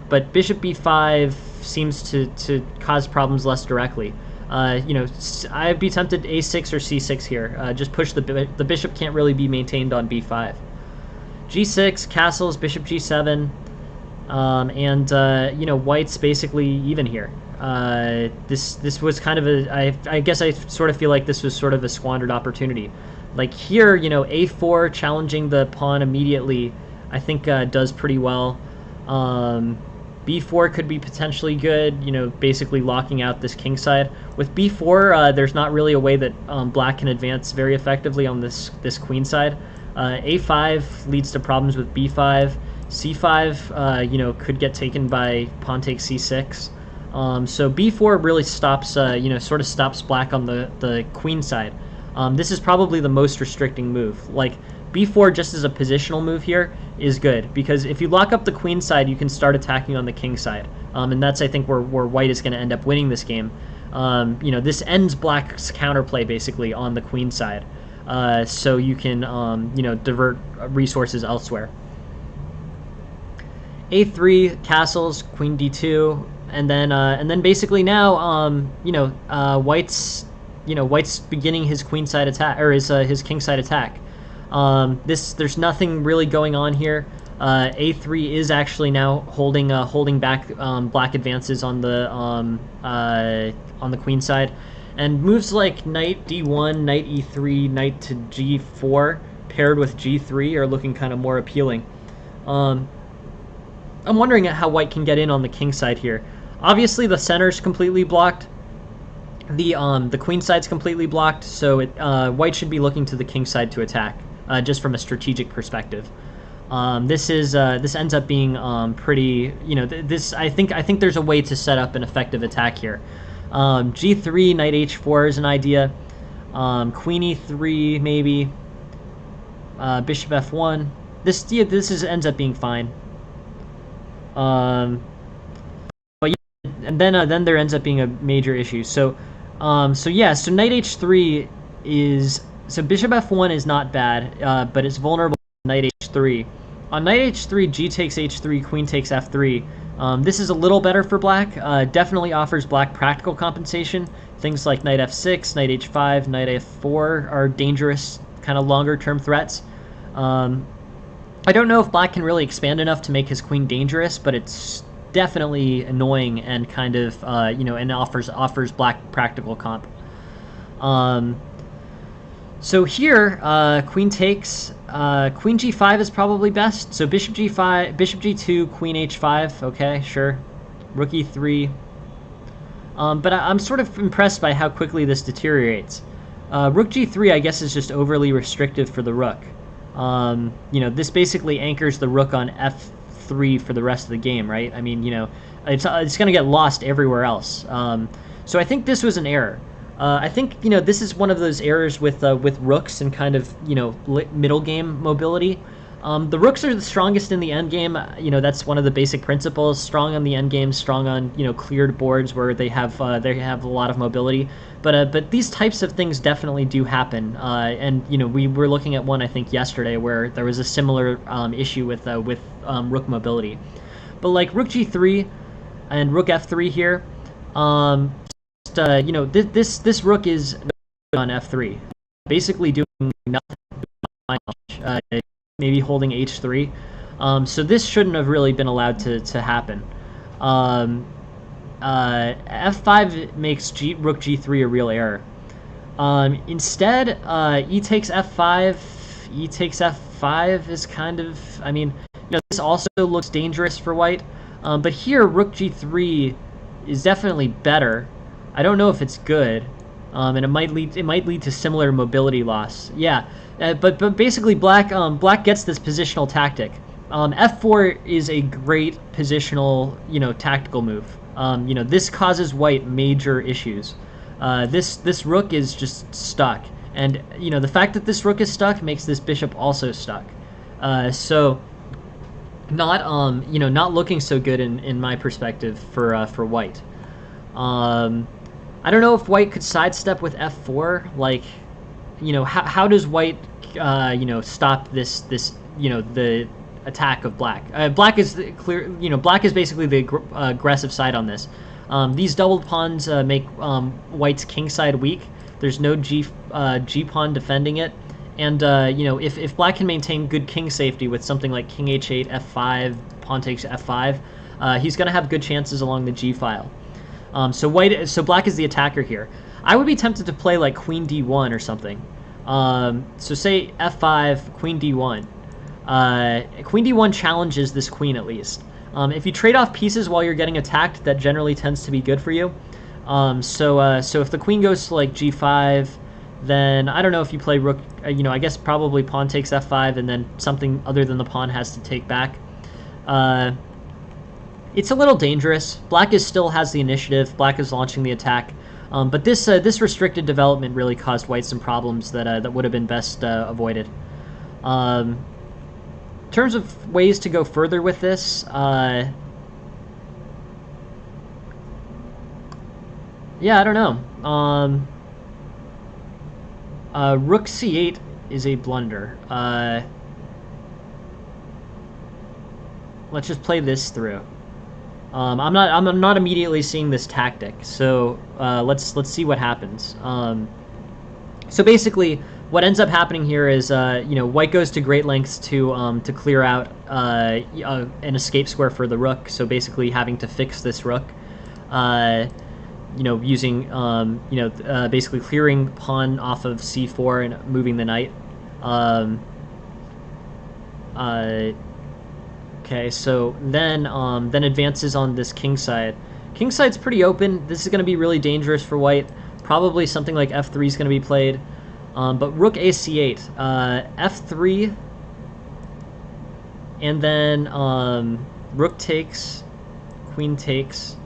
But bishop b5 seems to cause problems less directly. I'd be tempted a6 or c6 here. Just push the bishop can't really be maintained on b5. g6, castles, bishop g7, and white's basically even here. This was kind of I guess I sort of feel like this was sort of a squandered opportunity. Like here, a4 challenging the pawn immediately, I think does pretty well. b4 could be potentially good, basically locking out this king side. With b4, there's not really a way that black can advance very effectively on this queen side. a5 leads to problems with b5. c5, could get taken by pawn takes c6. So b4 really stops, sort of stops black on the queen side. This is probably the most restricting move. Like, b4 just as a positional move here is good, because if you lock up the queen side, you can start attacking on the king side. And that's, I think, where white is going to end up winning this game. This ends black's counterplay, basically, on the queen side. So you can, divert resources elsewhere. a3, castles, queen d2, and then basically now, white's beginning his queenside attack, or his kingside attack. There's nothing really going on here. a3 is actually now holding back black advances on the queen side, and moves like knight d1, knight e3, knight to g4 paired with g3 are looking kind of more appealing. I'm wondering how white can get in on the king side here. Obviously, the center's completely blocked. The queen side's completely blocked, so white should be looking to the king side to attack, just from a strategic perspective. This ends up being pretty. I think there's a way to set up an effective attack here. G3, knight h4 is an idea. Queen e3 maybe. Bishop f1. This ends up being fine. But yeah, and then there ends up being a major issue. So knight h3 is, so bishop f1 is not bad, but it's vulnerable to knight h3. On knight h3, g takes h3, queen takes f3. This is a little better for black. Definitely offers black practical compensation. Things like knight f6, knight h5, knight f4 are dangerous, kind of longer term threats. I don't know if black can really expand enough to make his queen dangerous, but it's definitely annoying and kind of and offers black practical comp. So here, queen takes, queen g5 is probably best. So bishop g5, bishop g2, queen h5. Okay, sure. Rook e3. But I'm sort of impressed by how quickly this deteriorates. Rook g3, I guess, is just overly restrictive for the rook. This basically anchors the rook on f3 for the rest of the game, right? I mean, it's going to get lost everywhere else. So I think this was an error. I think this is one of those errors with rooks and kind of middle game mobility. The rooks are the strongest in the end game. That's one of the basic principles. Strong on the end game, strong on cleared boards where they have a lot of mobility. But these types of things definitely do happen. And we were looking at one I think yesterday where there was a similar issue with rook mobility. But like rook g3 and rook f3 here, this rook is on f3, basically doing nothing. Maybe holding h3. So this shouldn't have really been allowed to happen. F5 makes rook g3 a real error. Instead, e takes f5. E takes f5 is kind of, this also looks dangerous for white. But here, rook g3 is definitely better. I don't know if it's good, and it might lead to similar mobility loss. Yeah, but basically black gets this positional tactic. F4 is a great positional tactical move. This causes white major issues. This rook is just stuck, and the fact that this rook is stuck makes this bishop also stuck. So not looking so good in my perspective for white. I don't know if white could sidestep with f4. Like, how does white stop this the attack of black? Black is clear. Black is basically the aggressive side on this. These doubled pawns make white's king side weak. There's no g pawn defending it. And if black can maintain good king safety with something like king h8, f5, pawn takes f5, he's going to have good chances along the g file. So black is the attacker here. I would be tempted to play like queen d1 or something. So say f5, queen d1. Queen d1 challenges this queen at least. If you trade off pieces while you're getting attacked, that generally tends to be good for you. So if the queen goes to like g5, then I don't know if you play rook. I guess probably pawn takes f5, and then something other than the pawn has to take back. It's a little dangerous. Black still has the initiative. Black is launching the attack. But this restricted development really caused white some problems that would have been best avoided. In terms of ways to go further with this, yeah, I don't know. Rook c8 is a blunder. Let's just play this through. I'm not immediately seeing this tactic, so let's see what happens. So basically, what ends up happening here is white goes to great lengths to clear out an escape square for the rook. So basically, having to fix this rook, using basically clearing pawn off of c4 and moving the knight. Okay, so then advances on this king side. King side's pretty open. This is going to be really dangerous for white. Probably something like f3 is going to be played. But rook ac8, f3, and then rook takes, queen takes.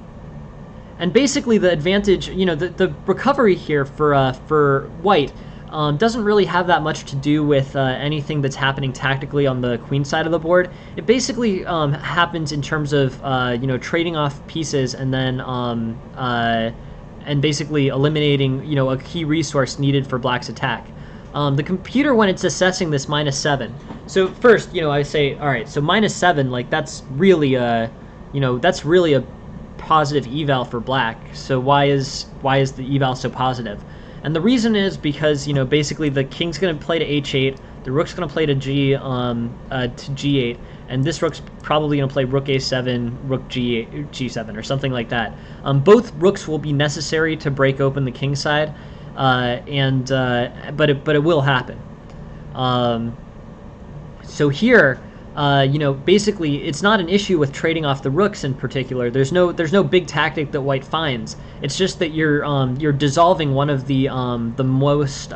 And basically the advantage, the recovery here for white doesn't really have that much to do with anything that's happening tactically on the queen side of the board. It basically happens in terms of trading off pieces and then and basically eliminating a key resource needed for black's attack. The computer, when it's assessing this -7, so first I say, all right, so -7, like that's really a positive eval for black. So why is the eval so positive? And the reason is because basically the king's going to play to h8, the rook's going to play to g8, and this rook's probably going to play rook a7, rook g7, or something like that. Both rooks will be necessary to break open the king side, but it will happen. So here, basically it's not an issue with trading off the rooks in particular. There's no big tactic that white finds. It's just that you're dissolving one of the most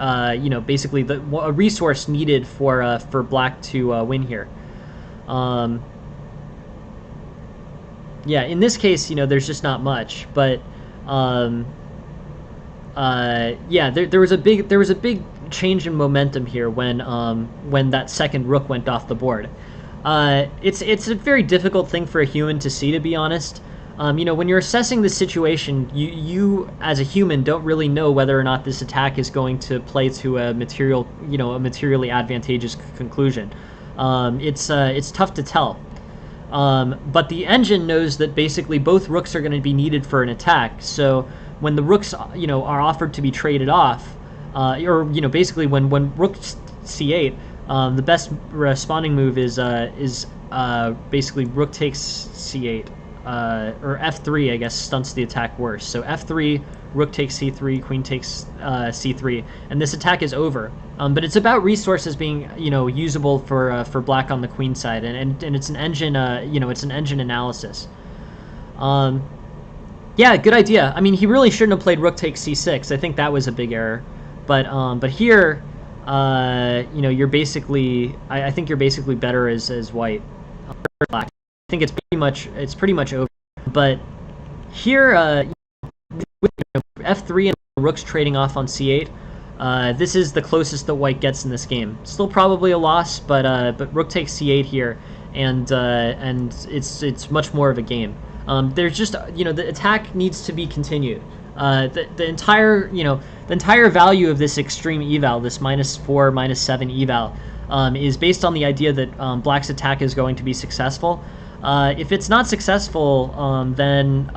basically a resource needed for black to win here. Yeah, in this case, there's just not much, but yeah, there was a big change in momentum here when that second rook went off the board. It's a very difficult thing for a human to see, to be honest. When you're assessing the situation, you as a human don't really know whether or not this attack is going to play to a materially advantageous conclusion. It's tough to tell. But the engine knows that basically both rooks are going to be needed for an attack. So when the rooks, are offered to be traded off, or basically when rook c8, the best responding move is basically rook takes c8, or f3, I guess, stunts the attack worse. So f3, rook takes c3, queen takes c3, and this attack is over. But it's about resources being, usable for black on the queen side, and it's an engine, it's an engine analysis. Yeah, good idea. I mean, he really shouldn't have played rook takes c6. I think that was a big error. But here, you're basically, I think you're basically better as white. Black. I think it's pretty much over. But here, f3 and rooks trading off on c8. This is the closest that white gets in this game. Still probably a loss, but rook takes c8 here, and it's much more of a game. There's just the attack needs to be continued. The entire value of this extreme eval, this -4, -7 eval, is based on the idea that black's attack is going to be successful. If it's not successful, then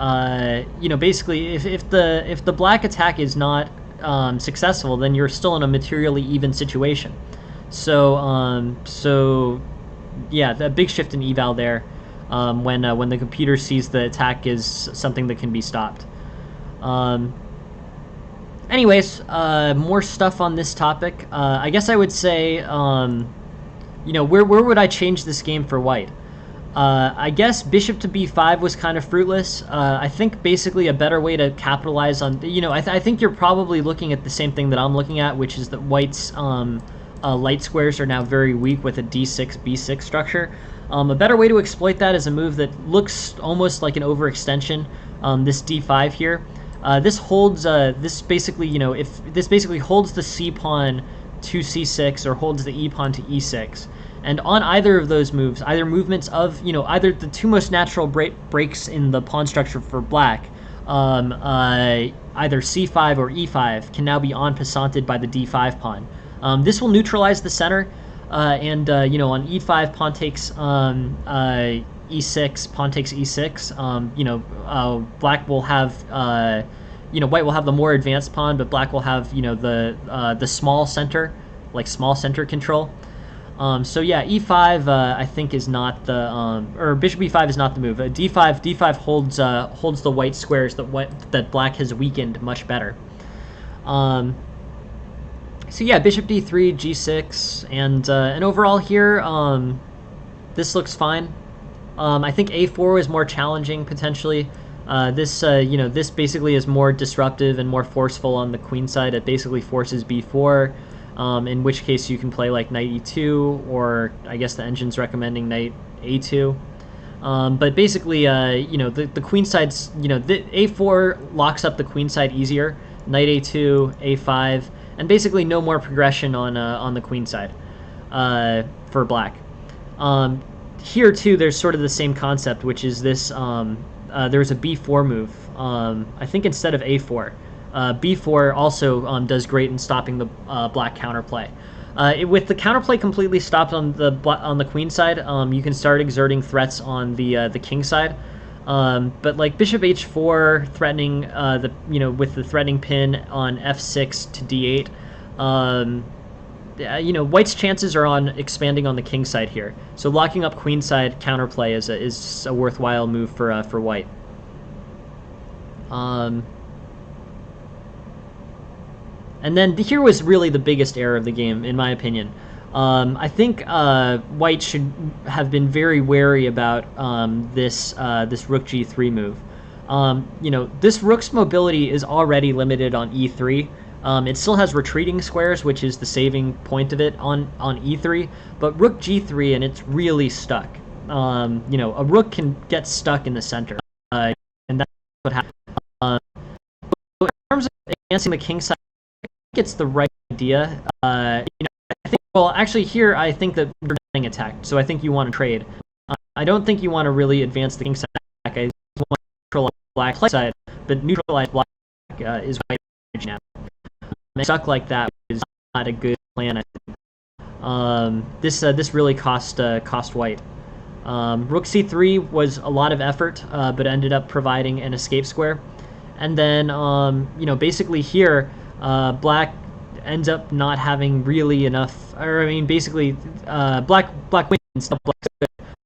basically if the black attack is not successful, then you're still in a materially even situation. So yeah, the big shift in eval there, when the computer sees the attack is something that can be stopped. Anyways, more stuff on this topic. I guess I would say, where would I change this game for white? I guess bishop to b5 was kind of fruitless. I think basically a better way to capitalize on, I think you're probably looking at the same thing that I'm looking at, which is that white's light squares are now very weak with a d6, b6 structure. A better way to exploit that is a move that looks almost like an overextension, this d5 here. This holds, this basically, if this basically holds the c pawn to c6 or holds the e pawn to e6. And on either of those moves, either movements of, either the two most natural breaks in the pawn structure for black, either c5 or e5, can now be en passanted by the d5 pawn. This will neutralize the center, and on e5, pawn takes e6, pawn takes e6. Black will have, white will have the more advanced pawn, but black will have, the small center, like small center control. So yeah, e5 I think is not the or bishop e5 is not the move. D5 holds the white squares that black has weakened much better. So yeah, bishop d3, g6, and overall here, this looks fine. I think a4 is more challenging potentially. This basically is more disruptive and more forceful on the queen side. It basically forces b4. In which case you can play like knight e2, or I guess the engine's recommending knight a2. But basically, the queen side's, the a4 locks up the queen side easier. Knight a2, a5, and basically no more progression on the queen side for black. Here too, there's sort of the same concept, which is this. There's a b4 move. I think instead of a4. b4 also does great in stopping the black counterplay. With the counterplay completely stopped on the queen side, you can start exerting threats on the king side. But like bishop h4 threatening with the threatening pin on f6 to d8. White's chances are on expanding on the king side here. So locking up queen side counterplay is a worthwhile move for white. And then here was really the biggest error of the game, in my opinion. I think white should have been very wary about this rook g3 move. This rook's mobility is already limited on e3. It still has retreating squares, which is the saving point of it on e3. But rook g3, and it's really stuck. A rook can get stuck in the center, and that's what happens. In terms of advancing the king side, I think it's the right idea. You know, I think, well, actually here, I think that you're getting attacked, so I think you want to trade. I don't think you want to really advance the king side. I want to neutralize black side, but neutralize black is white now. Stuck like that is not a good plan, I think. This really cost white. Rook c3 was a lot of effort, but ended up providing an escape square. And then, you know, basically here, black ends up not having really enough, or I mean, basically, black wins,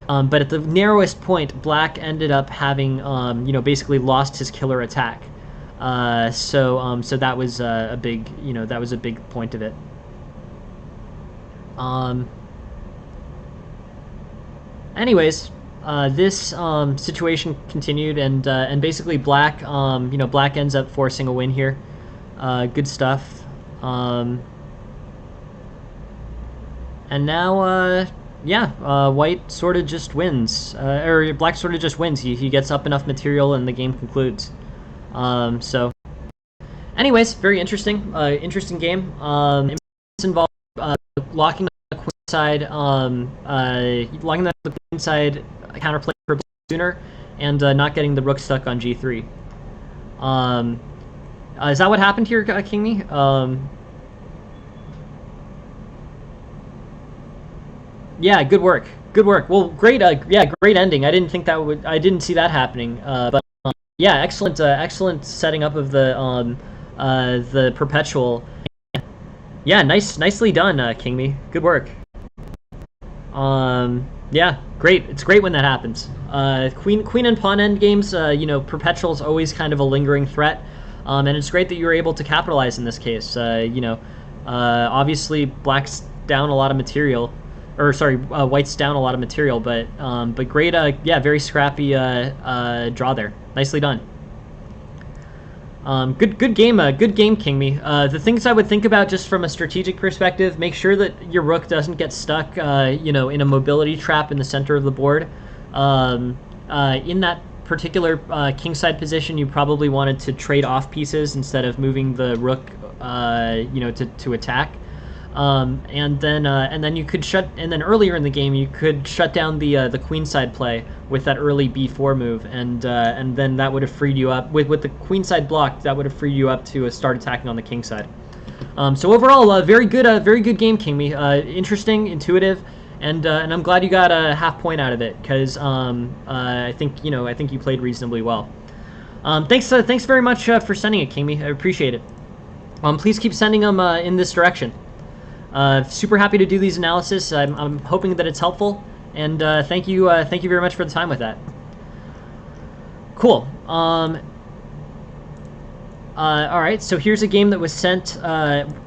but at the narrowest point, black ended up having, you know, basically lost his killer attack. So that was a big, you know, that was a big point of it. Anyways, this situation continued, and basically black, you know, black ends up forcing a win here. Good stuff. And now, yeah, white sort of just wins, or black sort of just wins. He gets up enough material, and the game concludes. So, anyways, very interesting, interesting game. It's involved locking the queen side, locking the queen side counterplay for sooner, and not getting the rook stuck on g3. Is that what happened here, King Me? Yeah, good work. Good work. Well, great. Yeah, great ending. I didn't think that would. I didn't see that happening. But yeah, excellent. Excellent setting up of the perpetual. Yeah, nicely done, King Me. Good work. Yeah, great. It's great when that happens. Queen and pawn end games. You know, perpetual's always kind of a lingering threat. And it's great that you were able to capitalize in this case. You know, obviously black's down a lot of material. Or sorry, white's down a lot of material, but great, yeah, very scrappy draw there. Nicely done. Good game, King Me. The things I would think about just from a strategic perspective: make sure that your rook doesn't get stuck, you know, in a mobility trap in the center of the board. In that particular kingside position, you probably wanted to trade off pieces instead of moving the rook, you know, to attack. And then you could and then earlier in the game you could shut down the queenside play with that early b4 move, and then that would have freed you up with the queenside block. That would have freed you up to start attacking on the king side. So overall, very good game, King Me. Interesting, intuitive, and I'm glad you got a half point out of it, because I think you played reasonably well. Thanks very much for sending it, King Me. I appreciate it. Please keep sending them in this direction. Super happy to do these analysis. I'm hoping that it's helpful, and thank you very much for the time with that. Cool. All right, so here's a game that was sent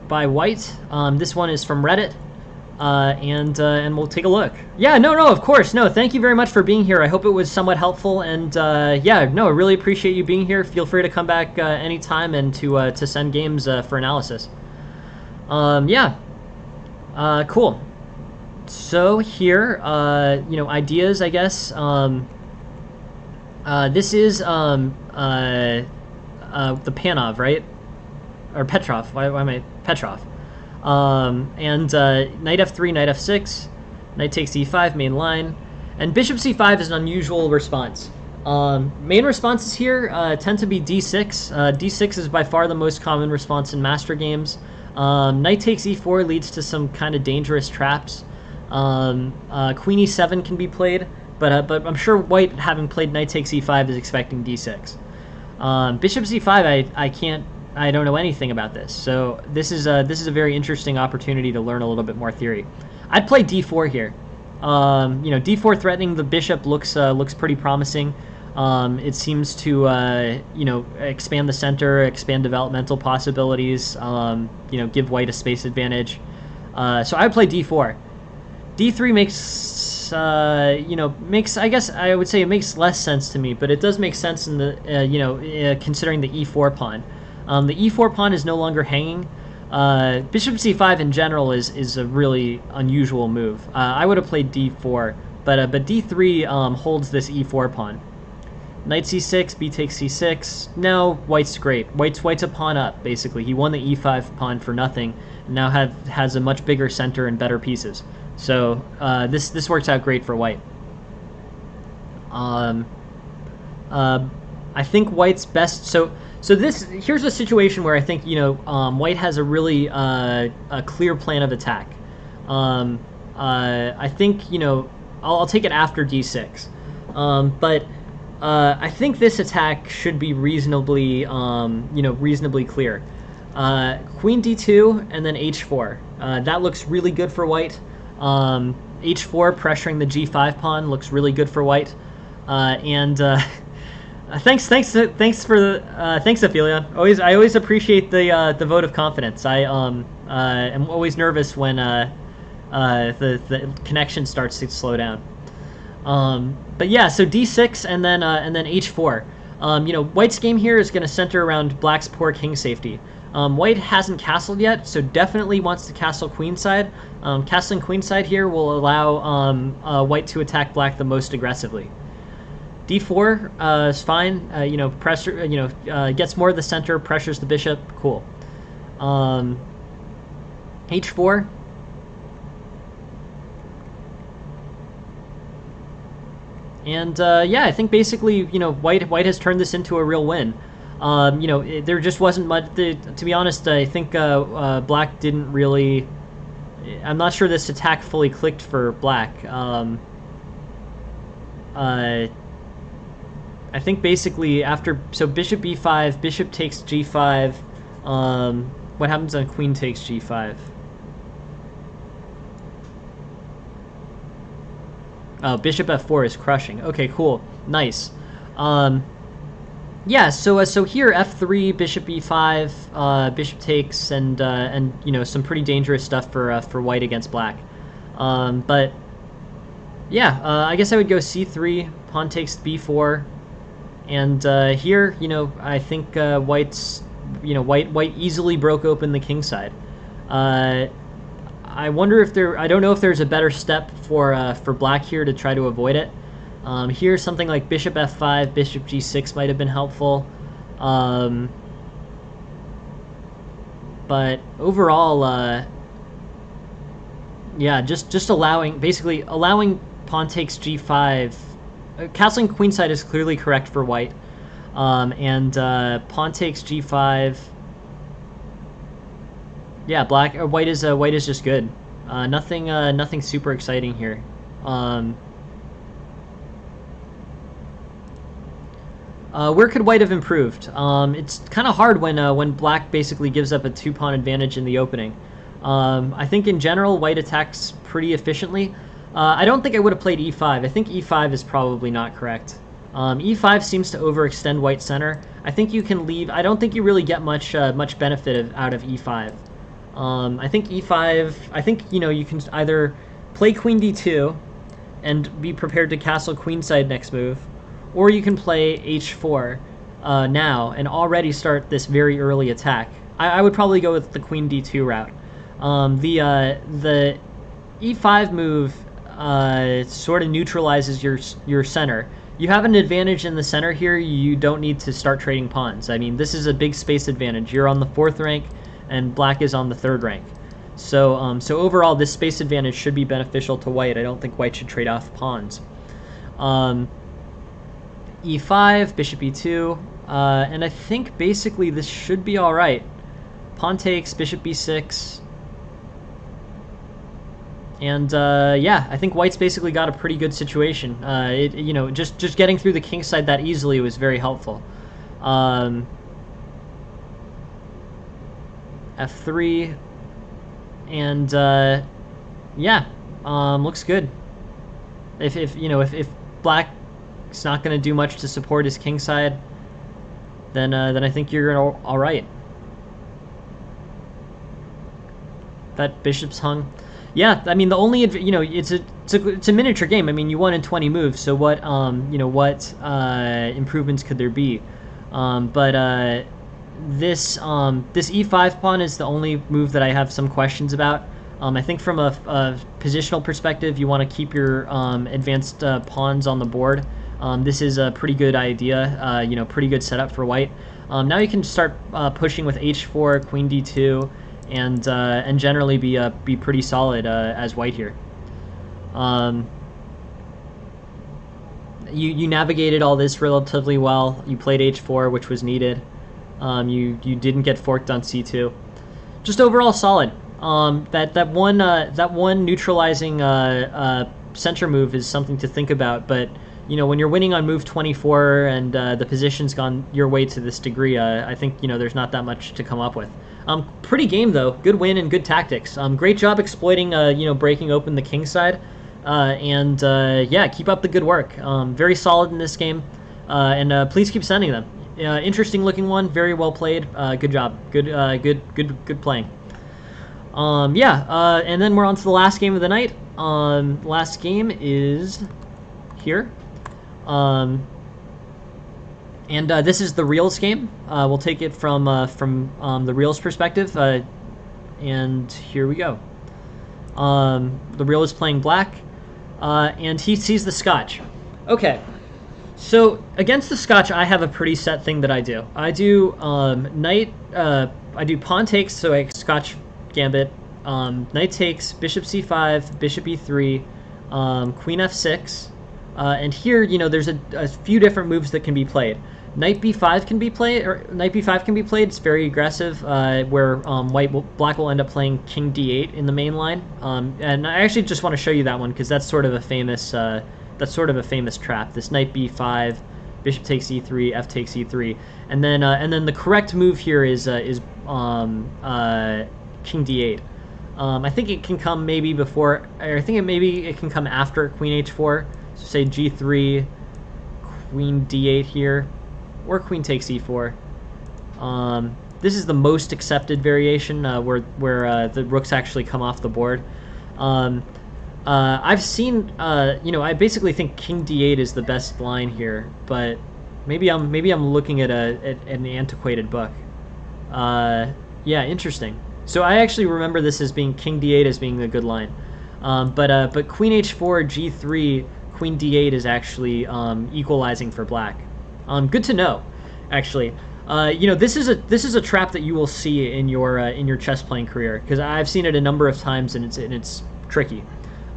by White. This one is from Reddit, and we'll take a look. Yeah, no, of course, no. Thank you very much for being here. I hope it was somewhat helpful, and yeah, no, I really appreciate you being here. Feel free to come back anytime and to send games for analysis. Yeah. Cool. So here, you know, ideas, I guess. This is the Panov, right? Or Petrov. Why am I Petrov? And knight f3, knight f6, knight takes e5, main line, and bishop c5 is an unusual response. Main responses here tend to be d6. D6 is by far the most common response in master games. Knight takes e4 leads to some kind of dangerous traps. Queen e7 can be played, but I'm sure white, having played knight takes e5, is expecting d6. Bishop c5, I don't know anything about this, so this is a very interesting opportunity to learn a little bit more theory. I'd play d4 here. You know, d4 threatening the bishop looks pretty promising. It seems to, you know, expand the center, expand developmental possibilities, you know, give white a space advantage. So I would play d4. d3 makes, you know, I guess I would say it makes less sense to me, but it does make sense in the, you know, considering the e4 pawn. The e4 pawn is no longer hanging. Bishop c5 in general is a really unusual move. I would have played d4, but d3 holds this e4 pawn. Knight c6, b takes c6. Now white's great. White's a pawn up, basically. He won the e5 pawn for nothing. Now has a much bigger center and better pieces. So this works out great for white. I think white's best. So here's a situation where I think white has a really a clear plan of attack. I think I'll take it after d6, but I think this attack should be reasonably reasonably clear. Queen d2 and then h4. That looks really good for white. H4 pressuring the g5 pawn looks really good for white. Thanks, Ophelia. I always appreciate the vote of confidence. I am always nervous when the connection starts to slow down. But yeah, so d6 and then h4. White's game here is going to center around black's poor king safety. White hasn't castled yet, so definitely wants to castle queenside. Castling queenside here will allow white to attack black the most aggressively. d4 is fine. Pressure. Gets more of the center, pressures the bishop. Cool. h4. And yeah, I think basically, white has turned this into a real win. There just wasn't much. To be honest, I think black didn't really. I'm not sure this attack fully clicked for black. I think basically after bishop b5, bishop takes g5. What happens on queen takes g5? Oh, bishop f4 is crushing. Okay, cool, nice. Yeah, so here f3, bishop e5, bishop takes, and some pretty dangerous stuff for white against black. But yeah, I guess I would go c3, pawn takes b4, and here I think white's white easily broke open the king side. I wonder if I don't know if there's a better step for black here to try to avoid it. Here, something like bishop f5, bishop g6 might have been helpful. But overall, yeah, just basically allowing pawn takes g5. Castling queenside is clearly correct for white. And pawn takes g5. Yeah, white is just good. Nothing super exciting here. Where could white have improved? It's kind of hard when black basically gives up a 2-pawn advantage in the opening. I think in general white attacks pretty efficiently. I don't think I would have played e5. I think e5 is probably not correct. e5 seems to overextend white's center. I think you can leave. I don't think you really get much benefit out of e5. I think e5. I think you can either play queen d2 and be prepared to castle queenside next move, or you can play h4 now and already start this very early attack. I would probably go with the queen d2 route. The e5 move sort of neutralizes your center. You have an advantage in the center here. You don't need to start trading pawns. I mean, this is a big space advantage. You're on the 4th rank, and black is on the 3rd rank. So overall, this space advantage should be beneficial to white. I don't think white should trade off pawns. e5, bishop e2, and I think basically this should be all right. Pawn takes, bishop b6, and yeah, I think white's basically got a pretty good situation. Just getting through the king side that easily was very helpful. f3, and yeah, looks good. If black's not going to do much to support his king side, then I think you're all right. That bishop's hung. Yeah, I mean the only it's a miniature game. I mean you won in 20 moves, so what improvements could there be? This e5 pawn is the only move that I have some questions about. I think from a positional perspective, you want to keep your advanced pawns on the board. This is a pretty good idea, pretty good setup for white. Now you can start pushing with h4, queen d2, and generally be pretty solid as white here. You navigated all this relatively well. You played h4, which was needed. You didn't get forked on c2. Just overall solid. That one neutralizing center move is something to think about, but when you're winning on move 24 and the position's gone your way to this degree, I think there's not that much to come up with. Pretty game though, good win and good tactics. Great job exploiting breaking open the king side, and yeah, keep up the good work. Very solid in this game, and please keep sending them. Interesting looking one, very well played. Good job, good playing. Yeah, and then we're on to the last game of the night. Last game is here. And this is the reels game. We'll take it from the reels perspective, and here we go. The reel is playing black, and he sees the Scotch. Okay, so against the Scotch, I have a pretty set thing that I do. I do I do pawn takes, so I Scotch gambit. Knight takes, bishop c5, bishop e3, queen f6. And here, there's a few different moves that can be played. Knight b5 can be played. It's very aggressive, where black will end up playing king d8 in the main line. And I actually just want to show you that one because that's sort of a famous trap. This knight b5, bishop takes e3, f takes e3, and then the correct move here is king d8. I think it can come maybe before, or I think maybe it can come after queen h4. So say g3, queen d8 here, or queen takes e4. This is the most accepted variation, where the rooks actually come off the board. I've seen, I basically think king d8 is the best line here, but maybe I'm looking at an antiquated book. Yeah, interesting. So I actually remember this as being king d8 as being a good line, but queen h4, g3, queen d8 is actually equalizing for black. Good to know, actually. This is a trap that you will see in your chess playing career, because I've seen it a number of times and it's tricky.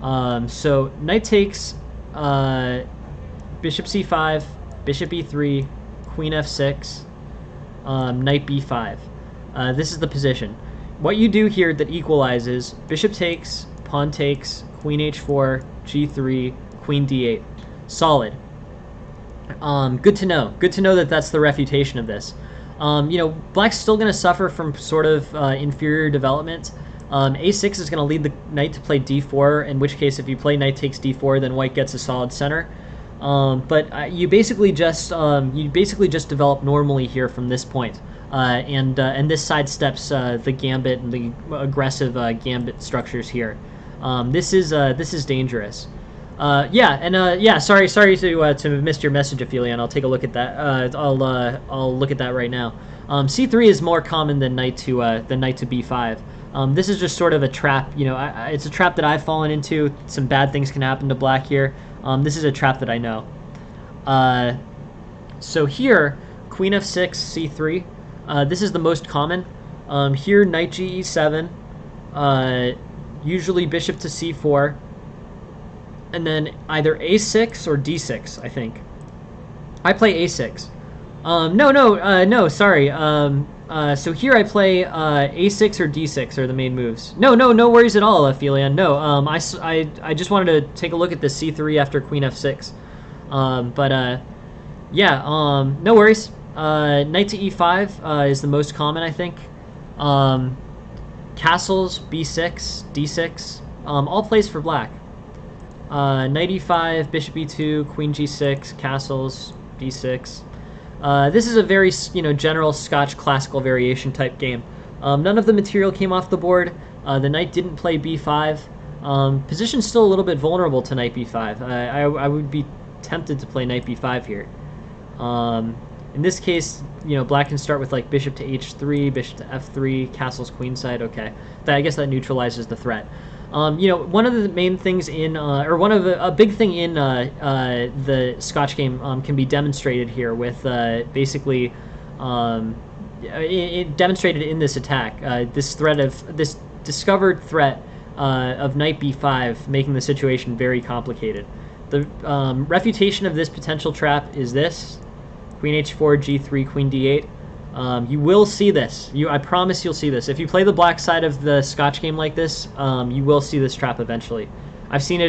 So knight takes, bishop c5, bishop e3, queen f6, knight b5. This is the position. What you do here that equalizes: bishop takes, pawn takes, queen h4, g3, queen d8. Solid. Good to know. Good to know that that's the refutation of this. Black's still going to suffer from sort of inferior development. a6 is going to lead the knight to play d4, in which case if you play knight takes d4, then white gets a solid center. But you basically just develop normally here from this point. And this sidesteps the gambit and the aggressive gambit structures here. This is dangerous. Yeah, sorry to have missed your message, Aphelion. I'll take a look at that. I'll look at that right now. C3 is more common than knight to b5. This is just sort of a trap. It's a trap that I've fallen into. Some bad things can happen to black here. This is a trap that I know. So here, queen f6, c3. This is the most common. Here, knight ge7, usually bishop to c4, and then either a6 or d6, I think. I play a6. No, sorry. So here I play a6 or d6 are the main moves. No worries at all, Aphelion. No, I just wanted to take a look at the c3 after queen f6. Yeah, no worries. Knight to e5 is the most common, I think. Castles, b6, d6, all plays for black. Knight e5, bishop e2, queen g6, castles, b6. This is a very general Scotch classical variation type game. None of the material came off the board. The knight didn't play b5. Position's still a little bit vulnerable to knight b5. I would be tempted to play knight b5 here. In this case, black can start with like bishop to h3, bishop to f3, castles queenside. Okay, I guess that neutralizes the threat. One of the main things in, or one of a big thing in the Scotch game can be demonstrated here with basically, it demonstrated in this attack, this discovered threat of knight b5, making the situation very complicated. The refutation of this potential trap is this: queen h4, g3, queen d8. You will see this. I promise you'll see this. If you play the black side of the Scotch game like this, you will see this trap eventually. I've seen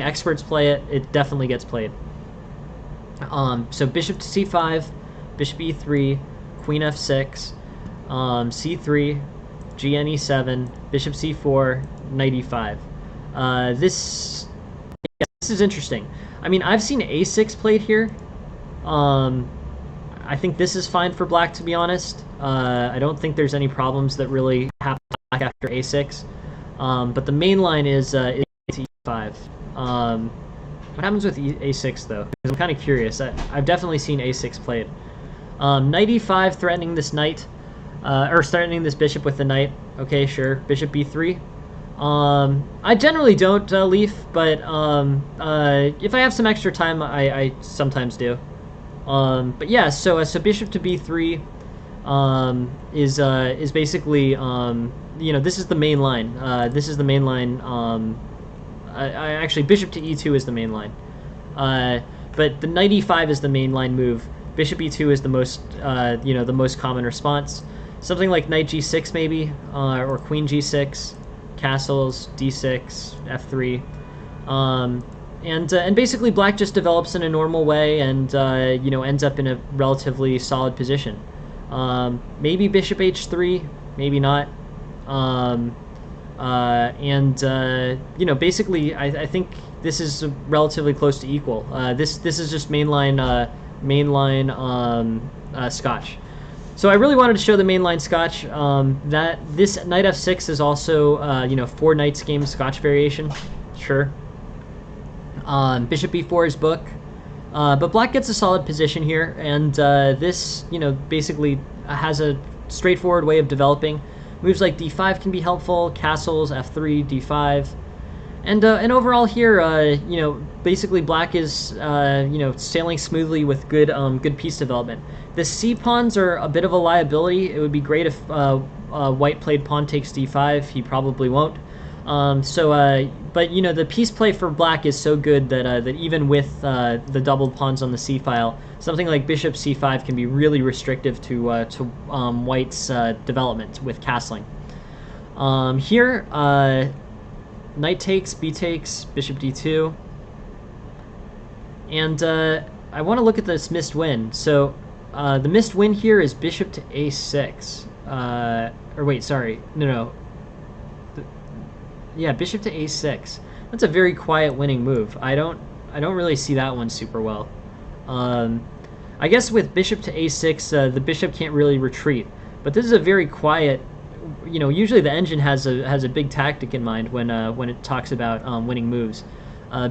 experts play it. It definitely gets played. So bishop to c5, bishop e3, queen f6, c3, gn e7, bishop c4, knight e5. This is interesting. I mean, I've seen a6 played here. I think this is fine for black, to be honest. I don't think there's any problems that really happen after a6. But the main line is e5. What happens with a6, though? Because I'm kind of curious. I've definitely seen a6 played. Knight e5 threatening this knight, or threatening this bishop with the knight. Okay, sure. Bishop b3. I generally don't leaf, but if I have some extra time, I sometimes do. But yeah, so bishop to b3 is basically this is the main line. This is the main line. Actually, bishop to e2 is the main line. But the knight e5 is the main line move. Bishop e2 is the most the most common response. Something like knight g6 maybe, or queen g6, castles, d6, f3. And basically black just develops in a normal way and ends up in a relatively solid position. Maybe bishop h3, maybe not. Basically I think this is relatively close to equal. This is just mainline Scotch. So I really wanted to show the mainline Scotch. That this knight f6 is also 4 knights game Scotch variation, sure. Bishop b4 is book, but black gets a solid position here, and this, basically has a straightforward way of developing. Moves like d5 can be helpful, castles, f3, d5, and overall here, basically black is, sailing smoothly with good piece development. The c pawns are a bit of a liability. It would be great if white played pawn takes d5. He probably won't. But the piece play for black is so good that that even with the doubled pawns on the c file, something like bishop c5 can be really restrictive to white's development with castling. Here, knight takes, b takes, bishop d2, and I want to look at this missed win. So the missed win here is bishop to a6. Or wait, sorry, no. Yeah, bishop to a6. That's a very quiet winning move. I don't really see that one super well. I guess with bishop to a6, the bishop can't really retreat. But this is a very quiet. Usually the engine has a big tactic in mind when it talks about winning moves.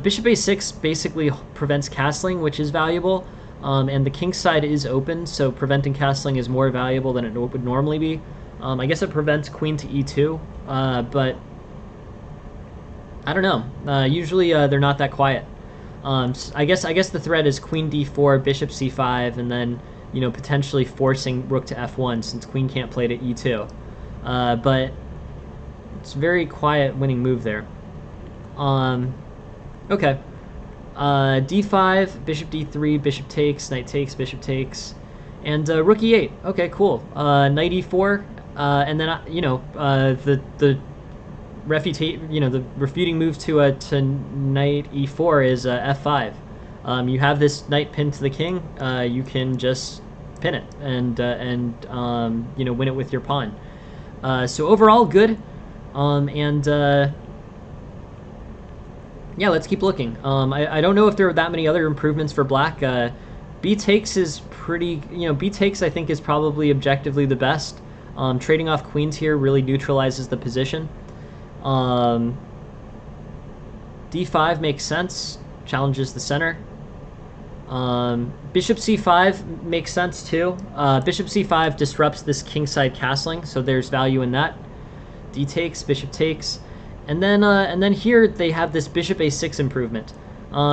Bishop a6 basically prevents castling, which is valuable, and the king side is open, so preventing castling is more valuable than it would normally be. I guess it prevents queen to e2, but I don't know. Usually they're not that quiet. I guess the threat is queen d4, bishop c5, and then potentially forcing rook to f1 since queen can't play to e2. But it's a very quiet winning move there. Okay. d5, bishop d3, bishop takes, knight takes, bishop takes, and rook e8. Okay, cool. Knight e4, and then the refuting move to knight e4 is f5. You have this knight pinned to the king. You can just pin it and win it with your pawn. So overall, good. Yeah, let's keep looking. I don't know if there are that many other improvements for black. B takes is pretty. B takes I think is probably objectively the best. Trading off queens here really neutralizes the position. D5 makes sense, challenges the center. Bishop c5 makes sense too. Bishop c5 disrupts this kingside castling, so there's value in that. D takes, bishop takes, And then here they have this bishop a6 improvement.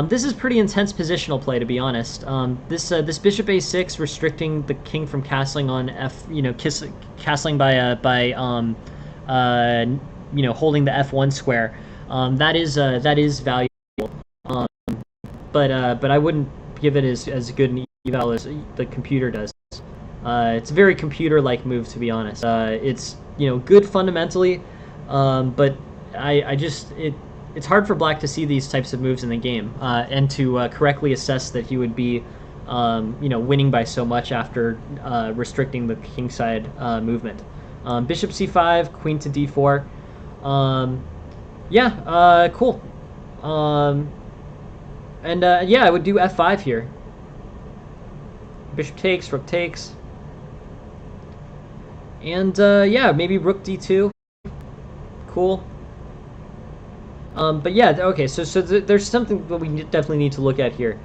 This is pretty intense positional play, to be honest. This bishop a6 restricting the king from castling on f, castling by holding the f1 square. That is valuable. But I wouldn't give it as good an eval as the computer does. It's a very computer-like move, to be honest. It's good fundamentally, but it's hard for Black to see these types of moves in the game and to correctly assess that he would be winning by so much after restricting the kingside movement. Bishop c5, queen to d4. Cool. I would do f5 here. Bishop takes, rook takes. And maybe rook d2. Cool. But yeah, okay, so there's something that we definitely need to look at here.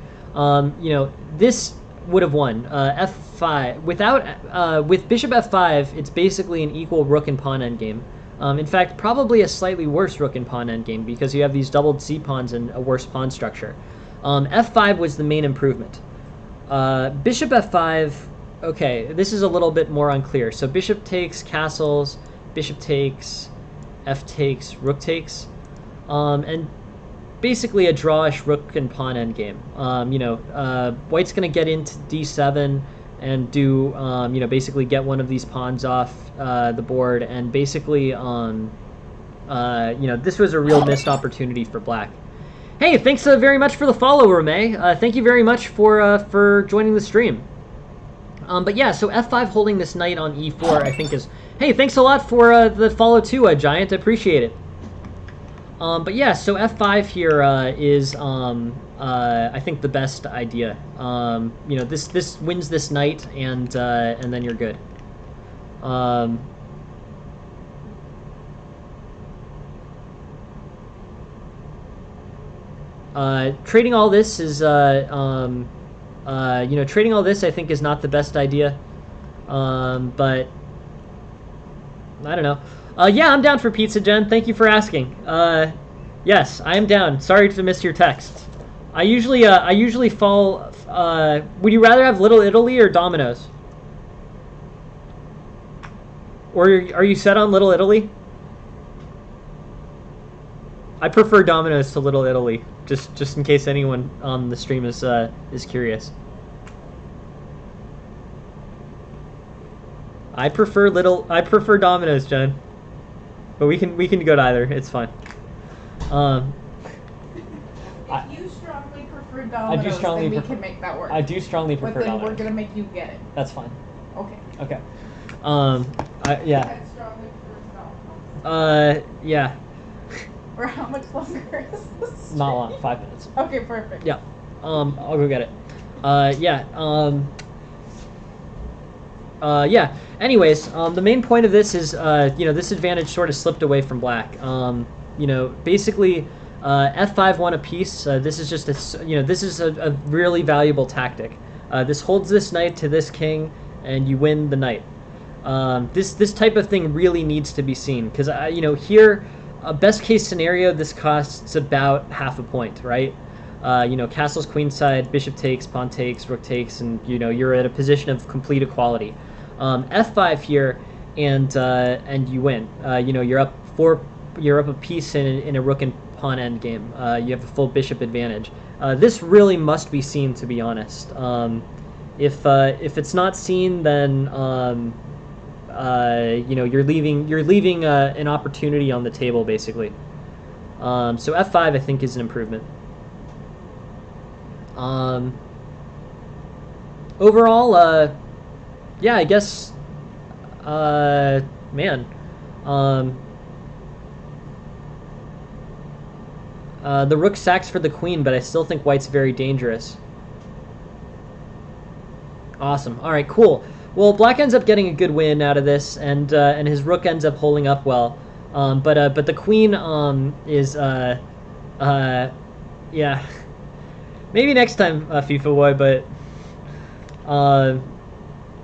This would have won. F5. With bishop f5, it's basically an equal rook and pawn endgame. In fact, probably a slightly worse rook and pawn endgame because you have these doubled c-pawns and a worse pawn structure. F5 was the main improvement. Bishop f5, okay, this is a little bit more unclear. So bishop takes, castles, bishop takes, f takes, rook takes. And basically a drawish rook and pawn endgame. White's going to get into d7 and do, basically get one of these pawns off the board, and basically, this was a real missed opportunity for Black. Hey, thanks very much for the follow, Rame. Thank you very much for joining the stream. But yeah, so f5 holding this knight on e4, I think is... Hey, thanks a lot for the follow too, Giant. I appreciate it. But yeah, so f5 here is, I think, the best idea. This wins this knight, and then you're good. Trading all this is, trading all this I think is not the best idea. But I don't know. Yeah, I'm down for pizza, Jen. Thank you for asking. Yes, I am down. Sorry to miss your text. I usually fall. Would you rather have Little Italy or Domino's? Or are you set on Little Italy? I prefer Domino's to Little Italy, just in case anyone on the stream is curious. I prefer Domino's, Jen. But we can go to either. It's fine. If you strongly prefer Domino's, then we can make that work. I do strongly prefer Domino's. But then we're gonna make you get it. That's fine. Okay. Okay. Yeah. Strongly prefers Domino's. Yeah. For how much longer is this? Not long. 5 minutes. Okay, perfect. Yeah. I'll go get it. Yeah. Yeah. Anyways, the main point of this is, this advantage sort of slipped away from Black. Basically, f5 won a piece. This is just this is a really valuable tactic. This holds this knight to this king, and you win the knight. This type of thing really needs to be seen because here, best case scenario, this costs about half a point, right? Castle's queenside, bishop takes, pawn takes, rook takes, and you're at a position of complete equality. F5 here, and you win. You're up a piece in a rook and pawn endgame. You have a full bishop advantage. This really must be seen, to be honest. If it's not seen, then you're leaving an opportunity on the table, basically. So f5 I think is an improvement. Overall, yeah, I guess, man, the rook sacks for the queen, but I still think white's very dangerous. Awesome. All right, cool. Well, Black ends up getting a good win out of this, and his rook ends up holding up well. But the queen is yeah. Maybe next time, FIFA boy, but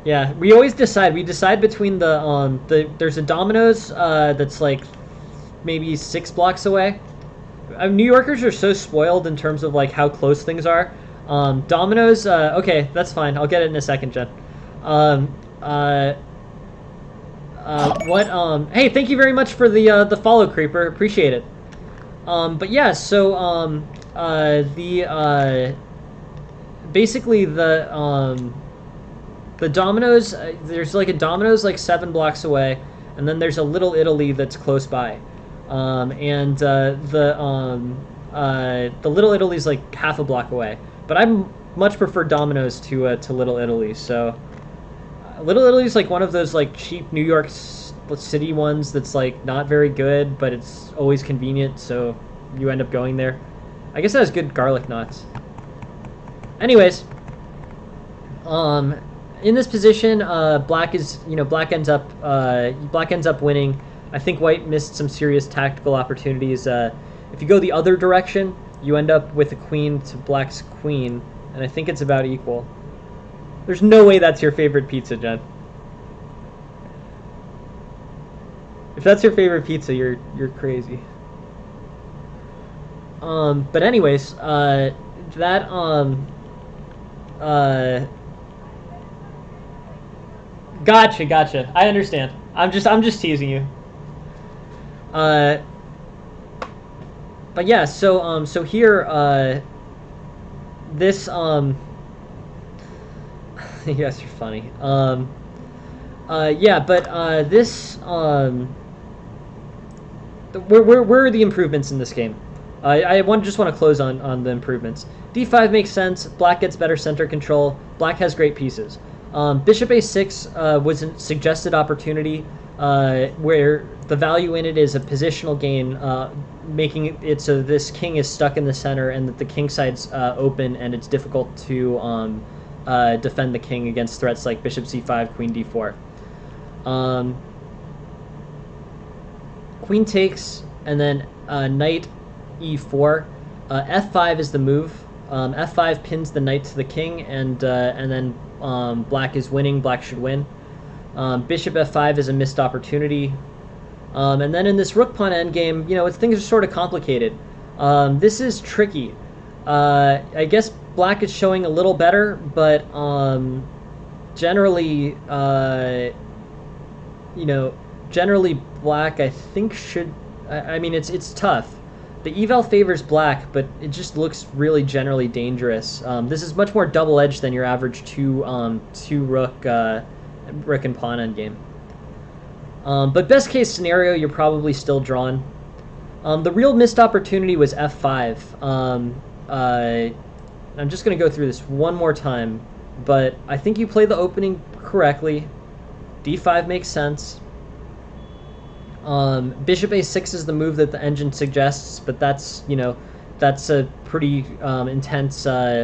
yeah, we always decide. We decide between there's a Domino's that's like maybe 6 blocks away. New Yorkers are so spoiled in terms of like how close things are. Dominoes, okay, that's fine. I'll get it in a second, Jen. Hey, thank you very much for the follow, Creeper. Appreciate it. But yeah, so basically the Domino's, there's like a Domino's like 7 blocks away, and then there's a Little Italy that's close by. The Little Italy's like half a block away. But I much prefer Domino's to Little Italy. So Little Italy's like one of those like cheap New York City ones that's like not very good, but it's always convenient, so you end up going there. I guess it has good garlic knots. Anyways, in this position, black ends up winning. I think white missed some serious tactical opportunities. If you go the other direction, you end up with a queen to black's queen, and I think it's about equal. There's no way that's your favorite pizza, Jen. If that's your favorite pizza, you're crazy. But anyways, Gotcha. I understand. I'm just teasing you. But yeah, so here, this, yes, you're funny. Yeah, but, this, where are the improvements in this game? I just want to close on the improvements. D5 makes sense. Black gets better center control. Black has great pieces. Bishop A6 was a suggested opportunity where the value in it is a positional gain, making it so this king is stuck in the center and that the king side's open and it's difficult to defend the king against threats like bishop c5, queen d4. Queen takes, and then knight e4. F5 is the move. F5 pins the knight to the king, and then black is winning. Black should win. Bishop f5 is a missed opportunity. And then in this rook pawn endgame, things are sort of complicated. This is tricky. I guess black is showing a little better, but generally, generally black I think should. I mean, it's tough. The eval favors black, but it just looks really generally dangerous. This is much more double-edged than your average two rook and pawn endgame. But best case scenario, you're probably still drawn. The real missed opportunity was f5. I'm just going to go through this one more time, but I think you play the opening correctly. d5 makes sense. Bishop a6 is the move that the engine suggests, but that's a pretty intense that's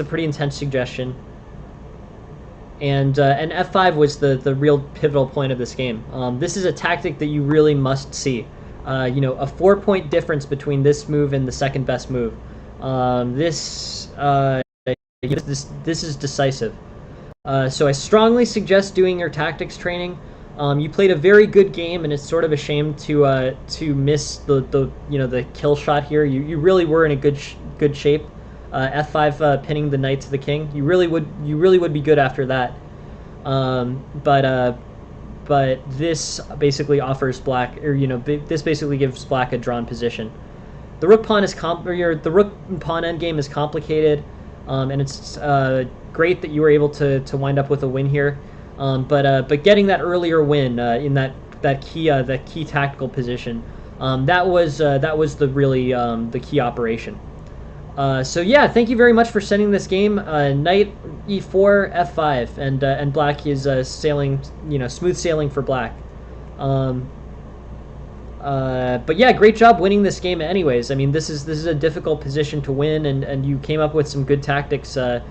a pretty intense suggestion. And f5 was the real pivotal point of this game. This is a tactic that you really must see. A 4-point difference between this move and the second best move. This is decisive. So I strongly suggest doing your tactics training. You played a very good game, and it's sort of a shame to miss the kill shot here. You really were in a good shape. F5 pinning the knight to the king. You really would be good after that. But this basically offers black, this basically gives black a drawn position. The rook pawn is the rook and pawn endgame is complicated, and it's great that you were able to wind up with a win here. But getting that earlier win in that key tactical position, that was the really the key operation. So yeah, thank you very much for sending this game. Knight e4, f5, and black is sailing, smooth sailing for black. But yeah, great job winning this game. Anyways, I mean, this is a difficult position to win, and you came up with some good tactics, to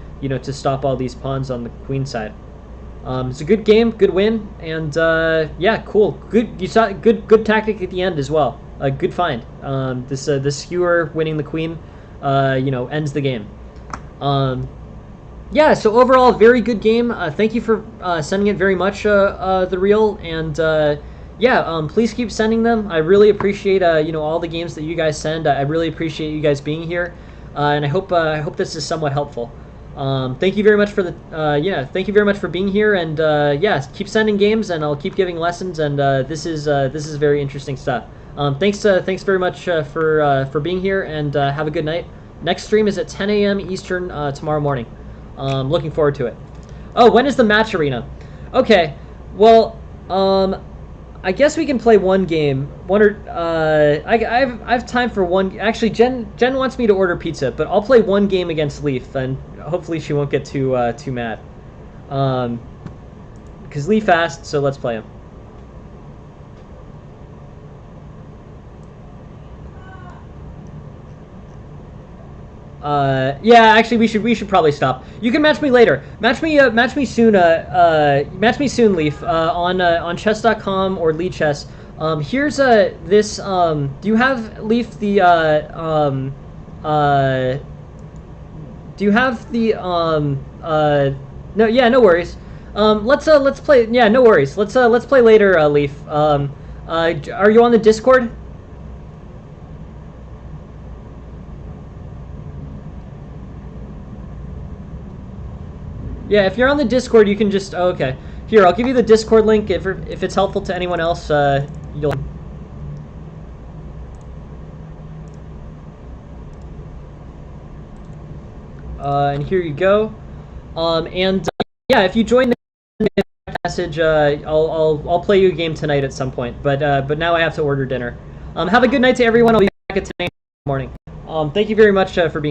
stop all these pawns on the queen side. It's a good game, good win, and yeah, cool. Good, you saw good tactic at the end as well. Good find. The skewer winning the queen, ends the game. Yeah, so overall, very good game. Thank you for sending it very much, the real, and yeah, please keep sending them. I really appreciate all the games that you guys send. I really appreciate you guys being here, and I hope this is somewhat helpful. Thank you very much for thank you very much for being here, and yeah, keep sending games, and I'll keep giving lessons, and this is very interesting stuff. Thanks very much for being here, and have a good night. Next stream is at 10 a.m. Eastern tomorrow morning. Looking forward to it. Oh, when is the match arena? Okay, well, I guess we can play one game. I have time for one. Actually, Jen wants me to order pizza, but I'll play one game against Leaf, and hopefully she won't get too mad. Because Leaf asked, so let's play him. Yeah, actually, we should probably stop. You can match me later. Match me soon. Match me soon, Leaf. On chess.com or Lee Chess. Here's this. Do you have Leaf the Do you have the No, yeah, no worries. Let's play. Yeah, no worries. Let's play later, Leaf. Are you on the Discord? Yeah, if you're on the Discord, you can just... Oh, okay. Here, I'll give you the Discord link. If it's helpful to anyone else, you'll... and here you go. Yeah, if you join the message, I'll play you a game tonight at some point. But now I have to order dinner. Have a good night to everyone. I'll be back at 10 a.m. in the morning. Thank you very much for being